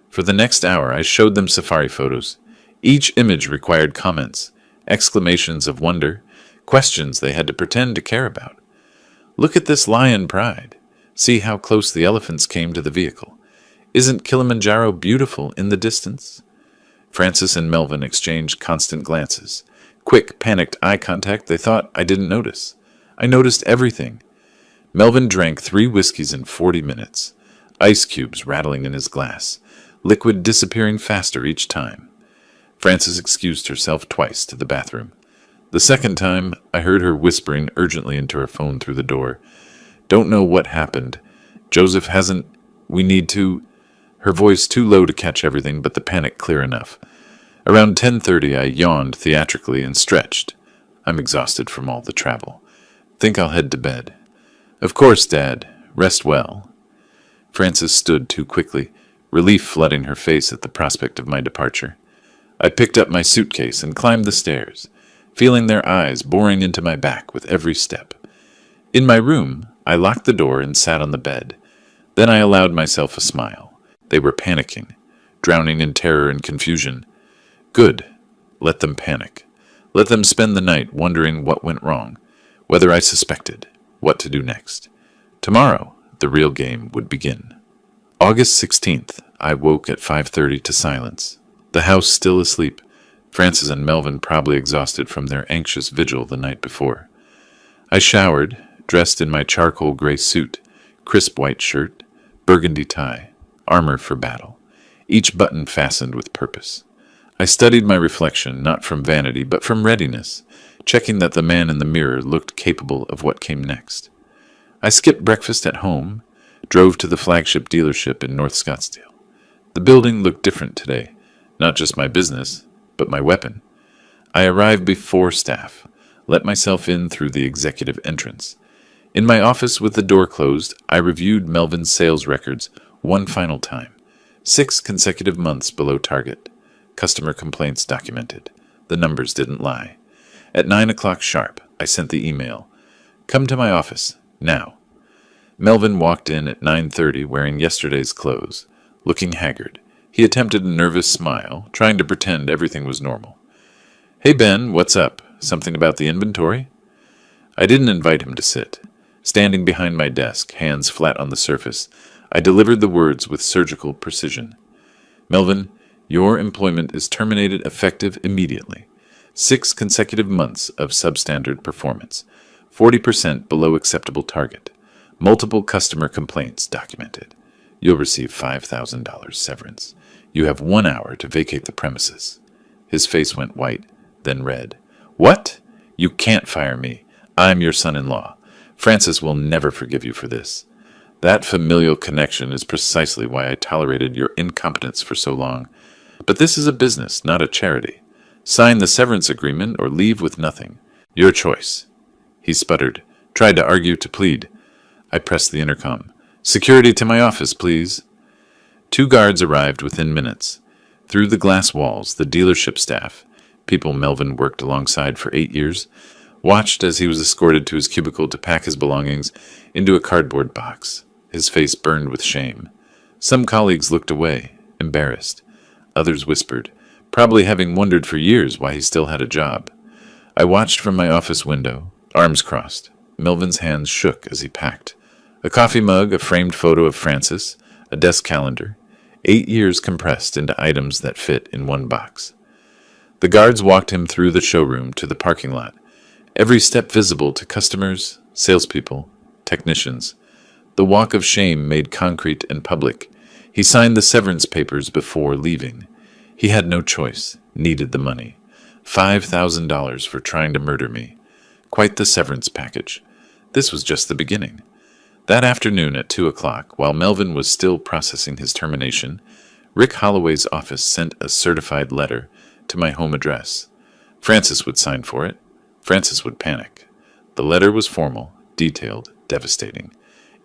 For the next hour, I showed them safari photos. Each image required comments, exclamations of wonder, questions they had to pretend to care about. Look at this lion pride. See how close the elephants came to the vehicle. Isn't Kilimanjaro beautiful in the distance? Frances and Melvin exchanged constant glances. Quick, panicked eye contact they thought I didn't notice. I noticed everything. Melvin drank 3 whiskeys in 40 minutes. Ice cubes rattling in his glass. Liquid disappearing faster each time. Frances excused herself twice to the bathroom. The second time, I heard her whispering urgently into her phone through the door. Don't know what happened. Joseph hasn't... We need to... Her voice too low to catch everything, but the panic clear enough. Around 10:30, I yawned theatrically and stretched. I'm exhausted from all the travel. Think I'll head to bed. Of course, Dad. Rest well. Frances stood too quickly, relief flooding her face at the prospect of my departure. I picked up my suitcase and climbed the stairs, feeling their eyes boring into my back with every step. In my room, I locked the door and sat on the bed. Then I allowed myself a smile. They were panicking, drowning in terror and confusion. Good. Let them panic. Let them spend the night wondering what went wrong, whether I suspected, what to do next. Tomorrow, the real game would begin. August 16th, I woke at 5:30 to silence. The house still asleep, Frances and Melvin probably exhausted from their anxious vigil the night before. I showered, dressed in my charcoal gray suit, crisp white shirt, burgundy tie, armor for battle, each button fastened with purpose. I studied my reflection not from vanity but from readiness, checking that the man in the mirror looked capable of what came next. I skipped breakfast at home, drove to the flagship dealership in North Scottsdale. The building looked different today, not just my business, but my weapon. I arrived before staff, let myself in through the executive entrance. In my office with the door closed, I reviewed Melvin's sales records one final time. 6 consecutive months below target. Customer complaints documented. The numbers didn't lie. At 9 o'clock sharp, I sent the email. Come to my office, now. Melvin walked in at 9:30 wearing yesterday's clothes, looking haggard. He attempted a nervous smile, trying to pretend everything was normal. Hey Ben, what's up? Something about the inventory? I didn't invite him to sit. Standing behind my desk, hands flat on the surface, I delivered the words with surgical precision. Melvin, your employment is terminated effective immediately. 6 consecutive months of substandard performance. 40% below acceptable target. Multiple customer complaints documented. You'll receive $5,000 severance. You have 1 hour to vacate the premises. His face went white, then red. What? You can't fire me. I'm your son-in-law. Frances will never forgive you for this. That familial connection is precisely why I tolerated your incompetence for so long. But this is a business, not a charity. Sign the severance agreement or leave with nothing. Your choice. He sputtered, tried to argue, to plead. I pressed the intercom. Security to my office, please. 2 guards arrived within minutes. Through the glass walls, the dealership staff, people Melvin worked alongside for 8 years, watched as he was escorted to his cubicle to pack his belongings into a cardboard box. His face burned with shame. Some colleagues looked away, embarrassed. Others whispered, probably having wondered for years why he still had a job. I watched from my office window, arms crossed. Melvin's hands shook as he packed. A coffee mug, a framed photo of Francis, a desk calendar. 8 years compressed into items that fit in one box. The guards walked him through the showroom to the parking lot, every step visible to customers, salespeople, technicians. The walk of shame made concrete and public. He signed the severance papers before leaving. He had no choice, needed the money. $5,000 for trying to murder me. Quite the severance package. This was just the beginning. That afternoon at 2 o'clock, while Melvin was still processing his termination, Rick Holloway's office sent a certified letter to my home address. Francis would sign for it. Francis would panic. The letter was formal, detailed, devastating.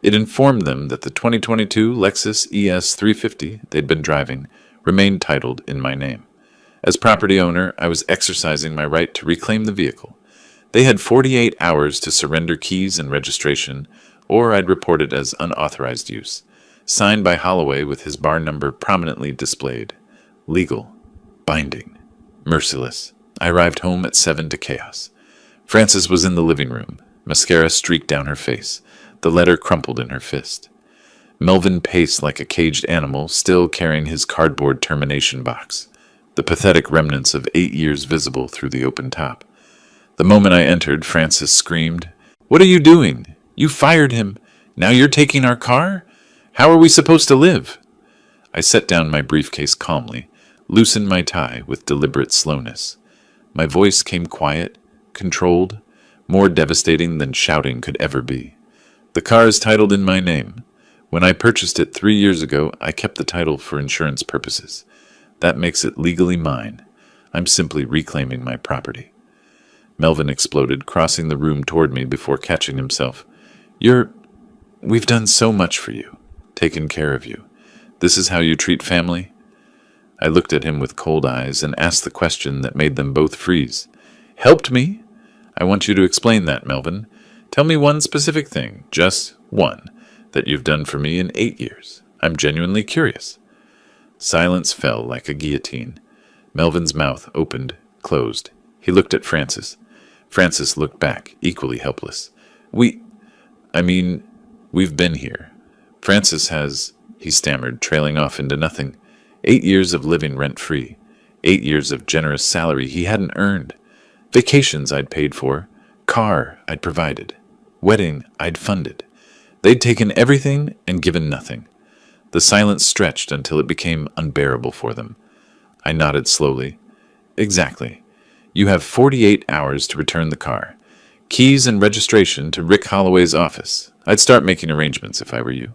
It informed them that the 2022 Lexus ES 350 they'd been driving remained titled in my name. As property owner, I was exercising my right to reclaim the vehicle. They had 48 hours to surrender keys and registration, or I'd report it as unauthorized use. Signed by Holloway with his bar number prominently displayed. Legal. Binding. Merciless. I arrived home at 7 to chaos. Frances was in the living room. Mascara streaked down her face. The letter crumpled in her fist. Melvin paced like a caged animal, still carrying his cardboard termination box, the pathetic remnants of 8 years visible through the open top. The moment I entered, Frances screamed, "What are you doing? You fired him. Now you're taking our car? How are we supposed to live?" I set down my briefcase calmly, loosened my tie with deliberate slowness. My voice came quiet, controlled, more devastating than shouting could ever be. The car is titled in my name. When I purchased it 3 years ago, I kept the title for insurance purposes. That makes it legally mine. I'm simply reclaiming my property. Melvin exploded, crossing the room toward me before catching himself. We've done so much for you, taken care of you. This is how you treat family?" I looked at him with cold eyes and asked the question that made them both freeze. "Helped me? I want you to explain that, Melvin. Tell me one specific thing, just one, that you've done for me in 8 years. I'm genuinely curious." Silence fell like a guillotine. Melvin's mouth opened, closed. He looked at Frances. Frances looked back, equally helpless. We've been here. Francis has," he stammered, trailing off into nothing. 8 years of living rent-free. 8 years of generous salary he hadn't earned. Vacations I'd paid for. Car I'd provided. Wedding I'd funded. They'd taken everything and given nothing. The silence stretched until it became unbearable for them. I nodded slowly. "Exactly. You have 48 hours to return the car. Keys and registration to Rick Holloway's office. I'd start making arrangements if I were you."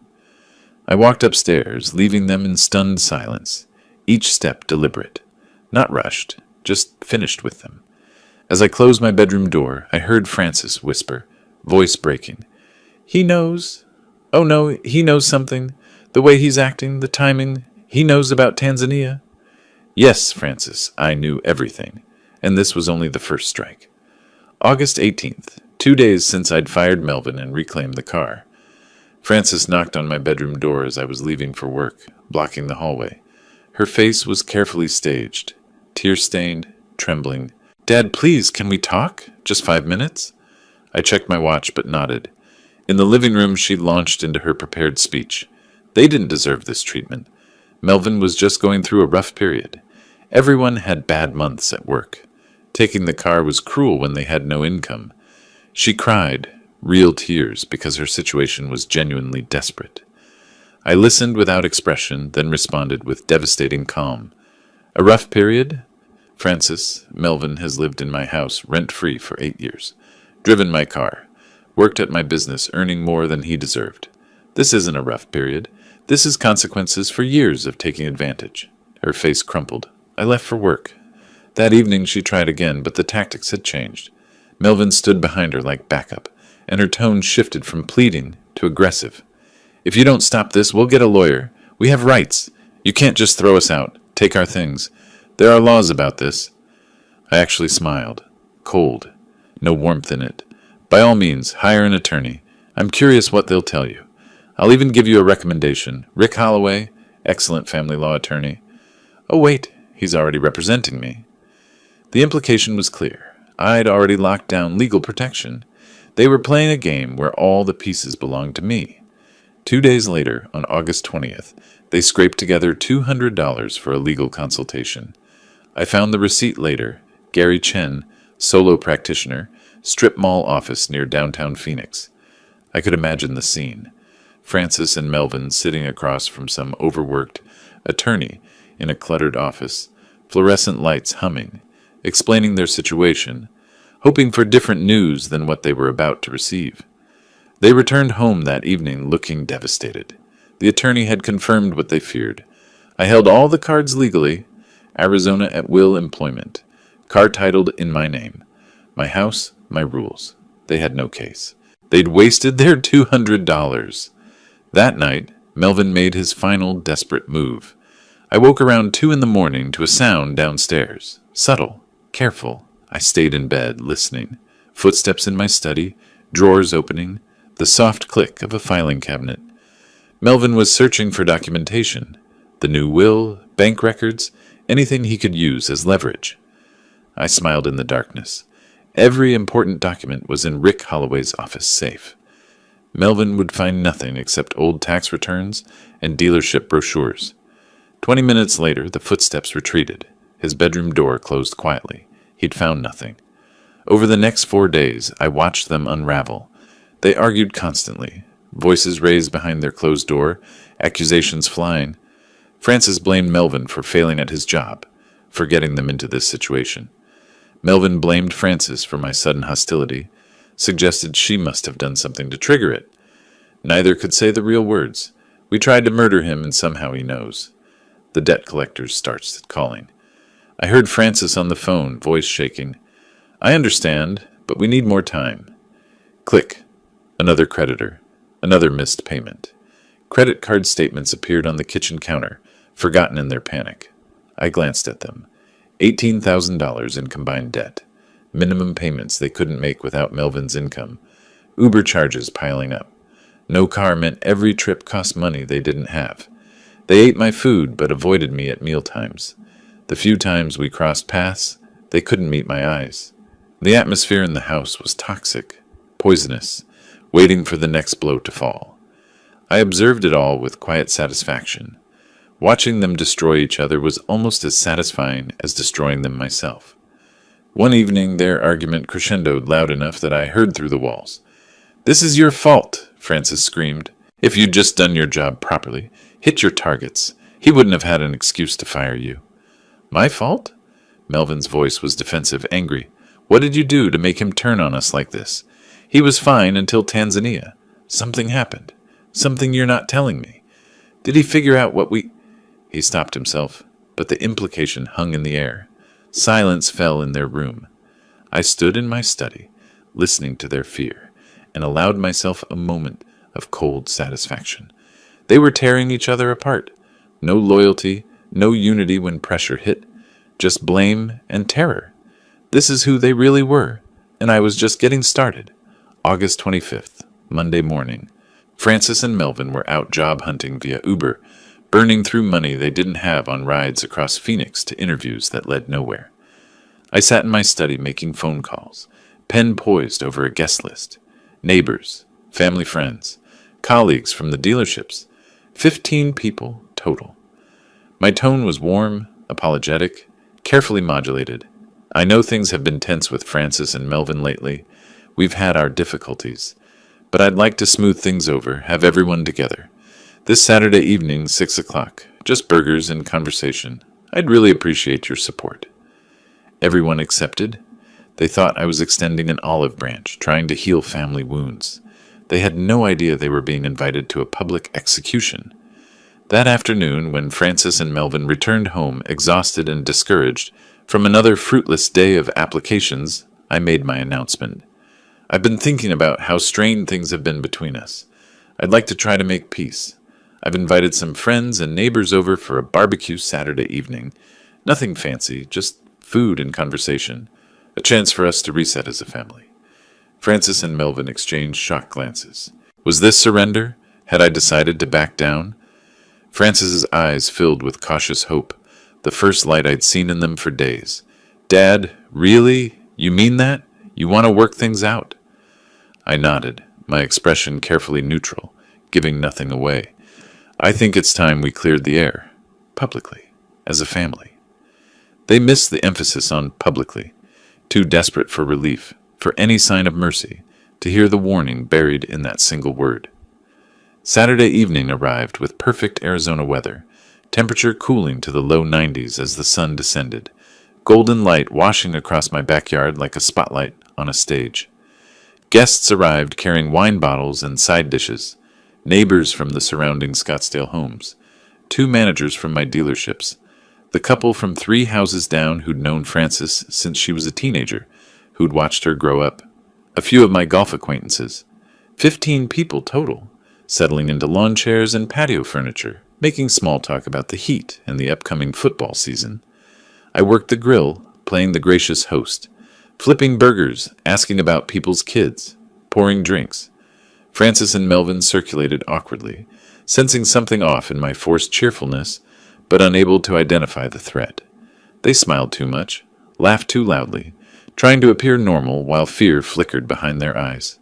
I walked upstairs, leaving them in stunned silence, each step deliberate. Not rushed, just finished with them. As I closed my bedroom door, I heard Frances whisper, voice breaking. "He knows. Oh no, he knows something. The way he's acting, the timing. He knows about Tanzania." Yes, Frances, I knew everything. And this was only the first strike. August 18th, 2 days since I'd fired Melvin and reclaimed the car. Frances knocked on my bedroom door as I was leaving for work, blocking the hallway. Her face was carefully staged, tear-stained, trembling. "Dad, please, can we talk? Just 5 minutes?" I checked my watch but nodded. In the living room, she launched into her prepared speech. They didn't deserve this treatment. Melvin was just going through a rough period. Everyone had bad months at work. Taking the car was cruel when they had no income. She cried, real tears, because her situation was genuinely desperate. I listened without expression, then responded with devastating calm. "A rough period? Francis, Melvin has lived in my house rent-free for 8 years, driven my car, worked at my business earning more than he deserved. This isn't a rough period. This is consequences for years of taking advantage." Her face crumpled. I left for work. That evening she tried again, but the tactics had changed. Melvin stood behind her like backup, and her tone shifted from pleading to aggressive. "If you don't stop this, we'll get a lawyer. We have rights. You can't just throw us out, take our things. There are laws about this." I actually smiled. Cold. No warmth in it. "By all means, hire an attorney. I'm curious what they'll tell you. I'll even give you a recommendation. Rick Holloway, excellent family law attorney. Oh, wait, he's already representing me. The implication was clear. I'd already locked down legal protection. They were playing a game where all the pieces belonged to me. 2 days later, on August 20th, they scraped together $200 for a legal consultation. I found the receipt later. Gary Chen, solo practitioner, strip mall office near downtown Phoenix. I could imagine the scene. Francis and Melvin sitting across from some overworked attorney in a cluttered office, fluorescent lights humming, explaining their situation, hoping for different news than what they were about to receive. They returned home that evening looking devastated. The attorney had confirmed what they feared. I held all the cards legally, Arizona at will employment, car titled in my name, my house, my rules. They had no case. They'd wasted their $200. That night, Melvin made his final desperate move. I woke around 2 a.m. to a sound downstairs. Subtle, careful. I stayed in bed, listening. Footsteps in my study, drawers opening, the soft click of a filing cabinet. Melvin was searching for documentation. The new will, bank records, anything he could use as leverage. I smiled in the darkness. Every important document was in Rick Holloway's office safe. Melvin would find nothing except old tax returns and dealership brochures. 20 minutes later, the footsteps retreated. His bedroom door closed quietly. He'd found nothing. Over the next 4 days, I watched them unravel. They argued constantly, voices raised behind their closed door, accusations flying. Francis blamed Melvin for failing at his job, for getting them into this situation. Melvin blamed Francis for my sudden hostility, suggested she must have done something to trigger it. Neither could say the real words. We tried to murder him, and somehow he knows. The debt collector starts calling. I heard Francis on the phone, voice shaking. I understand, but we need more time. Click. Another creditor. Another missed payment. Credit card statements appeared on the kitchen counter, forgotten in their panic. I glanced at them. $18,000 in combined debt. Minimum payments they couldn't make without Melvin's income. Uber charges piling up. No car meant every trip cost money they didn't have. They ate my food but avoided me at mealtimes. The few times we crossed paths, they couldn't meet my eyes. The atmosphere in the house was toxic, poisonous, waiting for the next blow to fall. I observed it all with quiet satisfaction. Watching them destroy each other was almost as satisfying as destroying them myself. One evening, their argument crescendoed loud enough that I heard through the walls. "This is your fault," Francis screamed. "If you'd just done your job properly, hit your targets, he wouldn't have had an excuse to fire you." "My fault?" Melvin's voice was defensive, angry. "What did you do to make him turn on us like this? He was fine until Tanzania. Something happened. Something you're not telling me. Did he figure out what we—" He stopped himself, but the implication hung in the air. Silence fell in their room. I stood in my study, listening to their fear, and allowed myself a moment of cold satisfaction. They were tearing each other apart. No loyalty, no unity when pressure hit, just blame and terror. This is who they really were, and I was just getting started. August 25th, Monday morning. Francis and Melvin were out job hunting via Uber, burning through money they didn't have on rides across Phoenix to interviews that led nowhere. I sat in my study making phone calls, pen poised over a guest list. Neighbors, family friends, colleagues from the dealerships. 15 people total. My tone was warm, apologetic, carefully modulated. I know things have been tense with Francis and Melvin lately. We've had our difficulties. But I'd like to smooth things over, have everyone together. This Saturday evening, 6 o'clock. Just burgers and conversation. I'd really appreciate your support. Everyone accepted. They thought I was extending an olive branch, trying to heal family wounds. They had no idea they were being invited to a public execution. That afternoon, when Francis and Melvin returned home, exhausted and discouraged, from another fruitless day of applications, I made my announcement. I've been thinking about how strained things have been between us. I'd like to try to make peace. I've invited some friends and neighbors over for a barbecue Saturday evening. Nothing fancy, just food and conversation. A chance for us to reset as a family. Francis and Melvin exchanged shocked glances. Was this surrender? Had I decided to back down? Francis's eyes filled with cautious hope, the first light I'd seen in them for days. Dad, really? You mean that? You want to work things out? I nodded, my expression carefully neutral, giving nothing away. I think it's time we cleared the air, publicly, as a family. They missed the emphasis on publicly, too desperate for relief, for any sign of mercy, to hear the warning buried in that single word. Saturday evening arrived with perfect Arizona weather, temperature cooling to the low 90s as the sun descended, golden light washing across my backyard like a spotlight on a stage. Guests arrived carrying wine bottles and side dishes, neighbors from the surrounding Scottsdale homes, 2 managers from my dealerships, the couple from 3 houses down who'd known Frances since she was a teenager, who'd watched her grow up, a few of my golf acquaintances, 15 people total, settling into lawn chairs and patio furniture, making small talk about the heat and the upcoming football season. I worked the grill, playing the gracious host, flipping burgers, asking about people's kids, pouring drinks. Frances and Melvin circulated awkwardly, sensing something off in my forced cheerfulness, but unable to identify the threat. They smiled too much, laughed too loudly, trying to appear normal while fear flickered behind their eyes.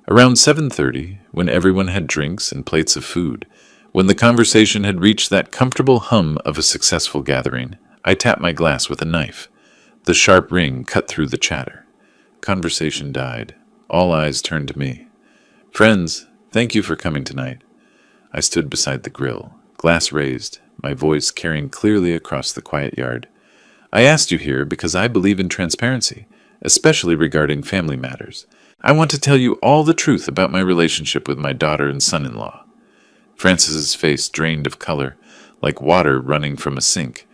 Around 7:30, when everyone had drinks and plates of food, when the conversation had reached that comfortable hum of a successful gathering, I tapped my glass with a knife. The sharp ring cut through the chatter. Conversation died. All eyes turned to me. Friends, thank you for coming tonight. I stood beside the grill, glass raised, my voice carrying clearly across the quiet yard. I asked you here because I believe in transparency, especially regarding family matters. I want to tell you all the truth about my relationship with my daughter and son-in-law. Frances's face drained of color, like water running from a sink.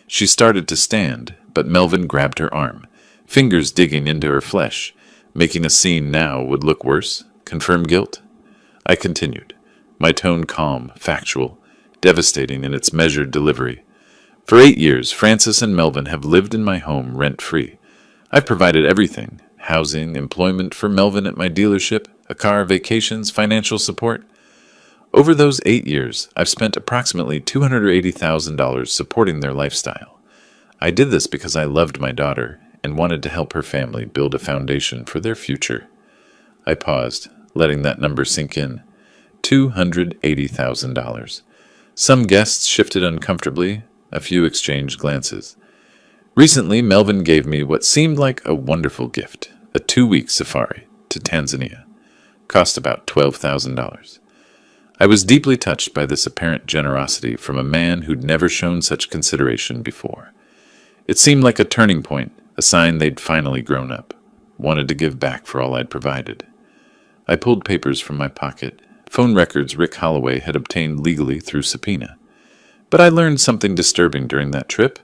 She started to stand, but Melvin grabbed her arm, fingers digging into her flesh. Making a scene now would look worse, confirm guilt. I continued, my tone calm, factual, devastating in its measured delivery. For 8 years, Frances and Melvin have lived in my home rent-free. I've provided everything, housing, employment for Melvin at my dealership, a car, vacations, financial support. Over those 8 years, I've spent approximately $280,000 supporting their lifestyle. I did this because I loved my daughter and wanted to help her family build a foundation for their future. I paused, letting that number sink in. $280,000. Some guests shifted uncomfortably, a few exchanged glances. Recently, Melvin gave me what seemed like a wonderful gift, a 2-week safari to Tanzania. Cost about $12,000. I was deeply touched by this apparent generosity from a man who'd never shown such consideration before. It seemed like a turning point, a sign they'd finally grown up, wanted to give back for all I'd provided. I pulled papers from my pocket, phone records Rick Holloway had obtained legally through subpoena. But I learned something disturbing during that trip.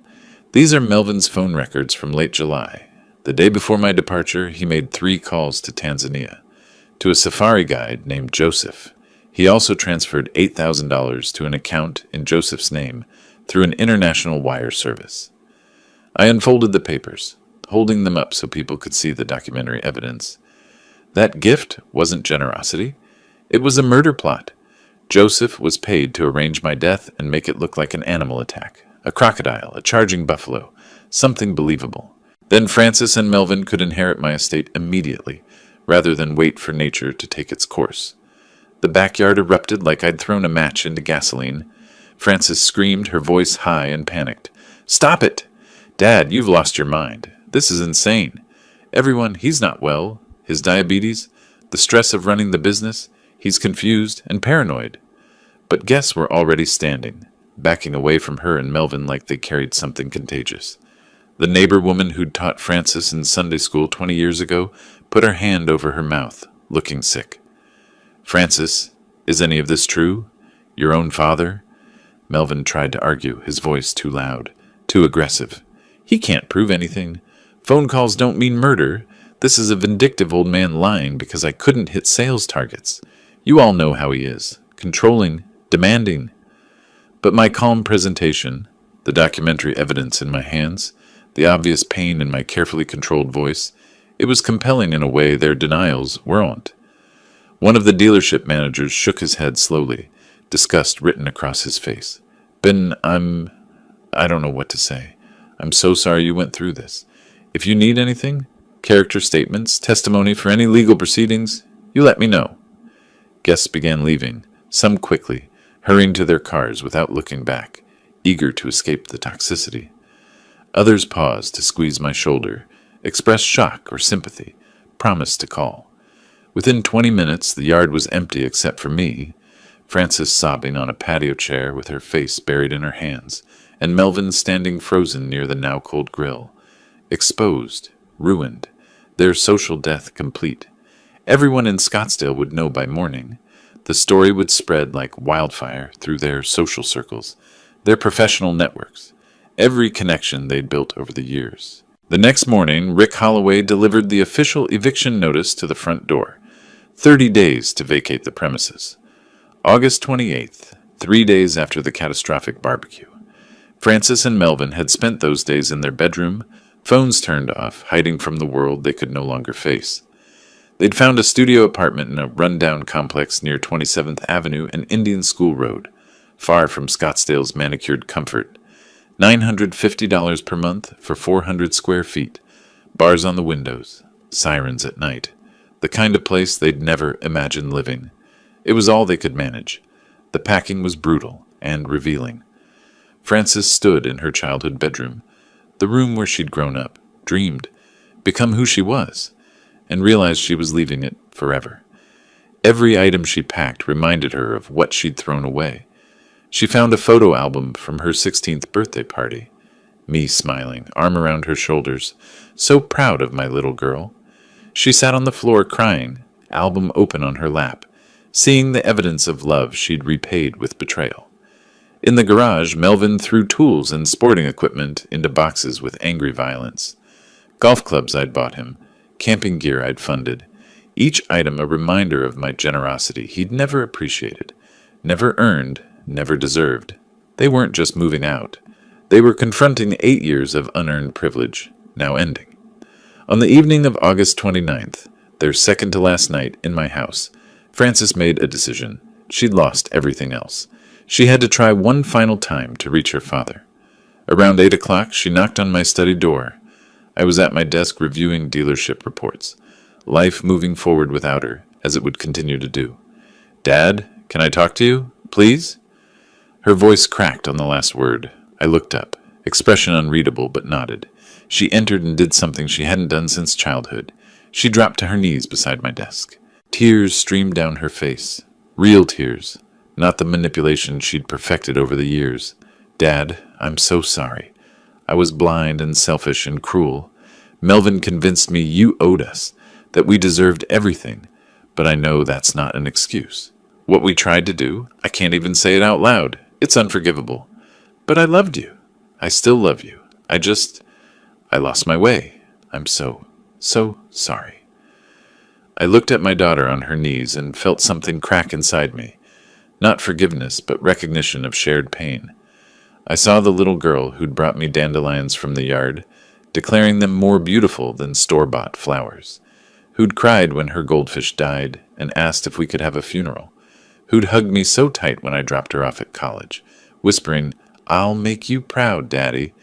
These are Melvin's phone records from late July. The day before my departure, he made 3 calls to Tanzania, to a safari guide named Joseph. He also transferred $8,000 to an account in Joseph's name through an international wire service. I unfolded the papers, holding them up so people could see the documentary evidence. That gift wasn't generosity. It was a murder plot. Joseph was paid to arrange my death and make it look like an animal attack, a crocodile, a charging buffalo, something believable. Then Frances and Melvin could inherit my estate immediately, rather than wait for nature to take its course. The backyard erupted like I'd thrown a match into gasoline. Frances screamed, her voice high and panicked. "Stop it! Dad, you've lost your mind. This is insane. Everyone, he's not well. His diabetes, the stress of running the business, he's confused and paranoid." But guests were already standing, backing away from her and Melvin like they carried something contagious. The neighbor woman who'd taught Frances in Sunday school 20 years ago put her hand over her mouth, looking sick. "Frances, is any of this true? Your own father?" Melvin tried to argue, his voice too loud, too aggressive. "He can't prove anything. Phone calls don't mean murder. This is a vindictive old man lying because I couldn't hit sales targets. You all know how he is. Controlling, demanding." But my calm presentation, the documentary evidence in my hands, the obvious pain in my carefully controlled voice, it was compelling in a way their denials weren't. One of the dealership managers shook his head slowly, disgust written across his face. Ben, I don't know what to say. I'm so sorry you went through this. If you need anything, character statements, testimony for any legal proceedings, you let me know. Guests began leaving, some quickly, hurrying to their cars without looking back, eager to escape the toxicity. Others paused to squeeze my shoulder, express shock or sympathy, promised to call. Within 20 minutes, the yard was empty except for me, Frances sobbing on a patio chair with her face buried in her hands, and Melvin standing frozen near the now-cold grill. Exposed, ruined, their social death complete. Everyone in Scottsdale would know by morning. The story would spread like wildfire through their social circles, their professional networks, every connection they'd built over the years. The next morning, Rick Holloway delivered the official eviction notice to the front door. 30 days to vacate the premises. August 28th, 3 days after the catastrophic barbecue. Frances and Melvin had spent those days in their bedroom, phones turned off, hiding from the world they could no longer face. They'd found a studio apartment in a rundown complex near 27th Avenue and Indian School Road, far from Scottsdale's manicured comfort. $950 per month for 400 square feet, bars on the windows, sirens at night. The kind of place they'd never imagined living. It was all they could manage. The packing was brutal and revealing. Frances stood in her childhood bedroom, the room where she'd grown up, dreamed, become who she was, and realized she was leaving it forever. Every item she packed reminded her of what she'd thrown away. She found a photo album from her 16th birthday party. Me smiling, arm around her shoulders, so proud of my little girl. She sat on the floor crying, album open on her lap, seeing the evidence of love she'd repaid with betrayal. In the garage, Melvin threw tools and sporting equipment into boxes with angry violence. Golf clubs I'd bought him, camping gear I'd funded, each item a reminder of my generosity he'd never appreciated, never earned, never deserved. They weren't just moving out. They were confronting 8 years of unearned privilege, now ending. On the evening of August 29th, their second-to-last night in my house, Frances made a decision. She'd lost everything else. She had to try one final time to reach her father. Around 8 o'clock, she knocked on my study door. I was at my desk reviewing dealership reports, life moving forward without her, as it would continue to do. "Dad, can I talk to you, please?" Her voice cracked on the last word. I looked up, expression unreadable, but nodded. She entered and did something she hadn't done since childhood. She dropped to her knees beside my desk. Tears streamed down her face. Real tears, not the manipulation she'd perfected over the years. "Dad, I'm so sorry. I was blind and selfish and cruel. Melvin convinced me you owed us, that we deserved everything, but I know that's not an excuse. What we tried to do, I can't even say it out loud. It's unforgivable. But I loved you. I still love you. I lost my way. I'm so sorry." I looked at my daughter on her knees and felt something crack inside me. Not forgiveness, but recognition of shared pain. I saw the little girl who'd brought me dandelions from the yard, declaring them more beautiful than store-bought flowers, who'd cried when her goldfish died and asked if we could have a funeral, who'd hugged me so tight when I dropped her off at college, whispering, "I'll make you proud, Daddy."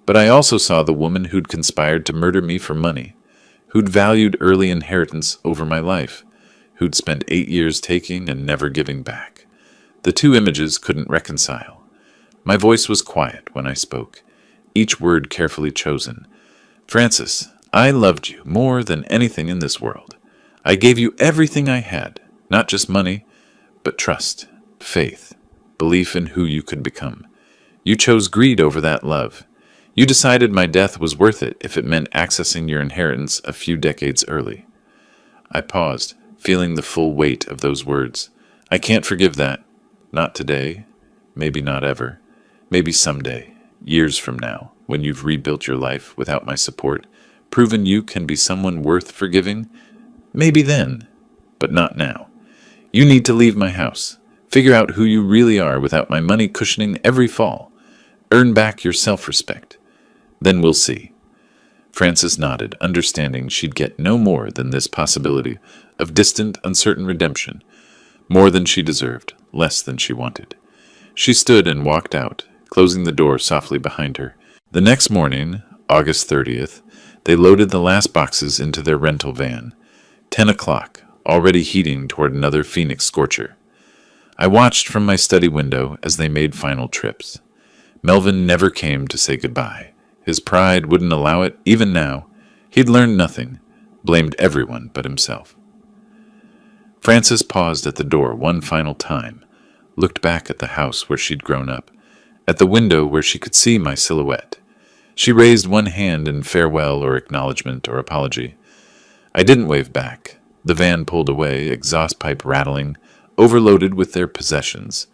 But I also saw the woman who'd conspired to murder me for money, who'd valued early inheritance over my life, who'd spent 8 years taking and never giving back. The two images couldn't reconcile. My voice was quiet when I spoke, each word carefully chosen. "Frances, I loved you more than anything in this world. I gave you everything I had, not just money, but trust, faith, belief in who you could become. You chose greed over that love. You decided my death was worth it if it meant accessing your inheritance a few decades early." I paused, feeling the full weight of those words. I can't forgive that. Not today. Maybe not ever. Maybe someday, years from now, when you've rebuilt your life without my support, proven you can be someone worth forgiving. Maybe then, but not now. You need to leave my house. Figure out who you really are without my money cushioning every fall. Earn back your self-respect. Then we'll see. Frances nodded, understanding she'd get no more than this possibility of distant, uncertain redemption, more than she deserved, less than she wanted. She stood and walked out, closing the door softly behind her. The next morning, August 30th, they loaded the last boxes into their rental van. 10 o'clock, already heating toward another Phoenix scorcher. I watched from my study window as they made final trips. Melvin never came to say goodbye. His pride wouldn't allow it, even now. He'd learned nothing, blamed everyone but himself. Frances paused at the door one final time, looked back at the house where she'd grown up, at the window where she could see my silhouette. She raised one hand in farewell or acknowledgement or apology. I didn't wave back. The van pulled away, exhaust pipe rattling, overloaded with their possessions.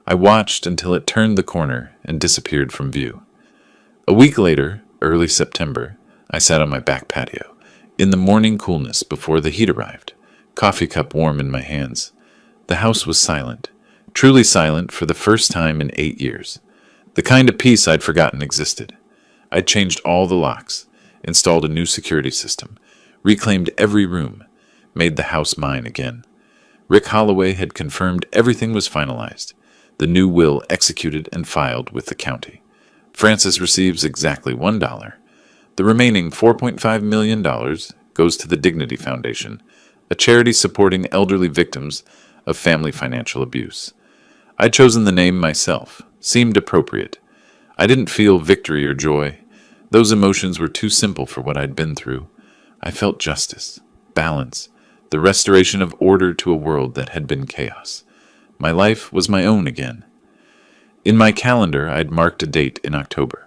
I watched until it turned the corner and disappeared from view. A week later, early September, I sat on my back patio, in the morning coolness before the heat arrived, coffee cup warm in my hands. The house was silent, truly silent for the first time in 8 years. The kind of peace I'd forgotten existed. I'd changed all the locks, installed a new security system, reclaimed every room, made the house mine again. Rick Holloway had confirmed everything was finalized, the new will executed and filed with the county. Frances receives exactly $1. The remaining $4.5 million goes to the Dignity Foundation, a charity supporting elderly victims of family financial abuse. I'd chosen the name myself, seemed appropriate. I didn't feel victory or joy. Those emotions were too simple for what I'd been through. I felt justice, balance, the restoration of order to a world that had been chaos. My life was my own again. In my calendar, I'd marked a date in October.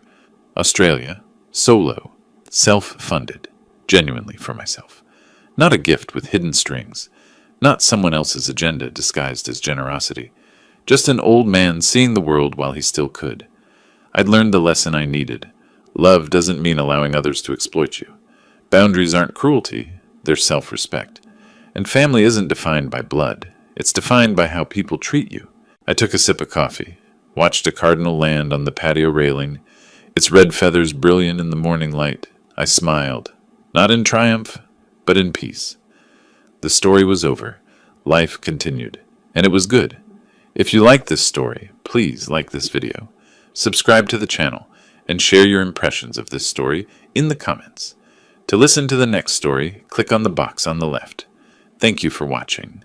Australia, solo, self-funded, genuinely for myself. Not a gift with hidden strings. Not someone else's agenda disguised as generosity. Just an old man seeing the world while he still could. I'd learned the lesson I needed. Love doesn't mean allowing others to exploit you. Boundaries aren't cruelty, they're self-respect. And family isn't defined by blood. It's defined by how people treat you. I took a sip of coffee, watched a cardinal land on the patio railing, its red feathers brilliant in the morning light. I smiled, not in triumph, but in peace. The story was over. Life continued. And it was good. If you like this story, please like this video, subscribe to the channel, and share your impressions of this story in the comments. To listen to the next story, click on the box on the left. Thank you for watching.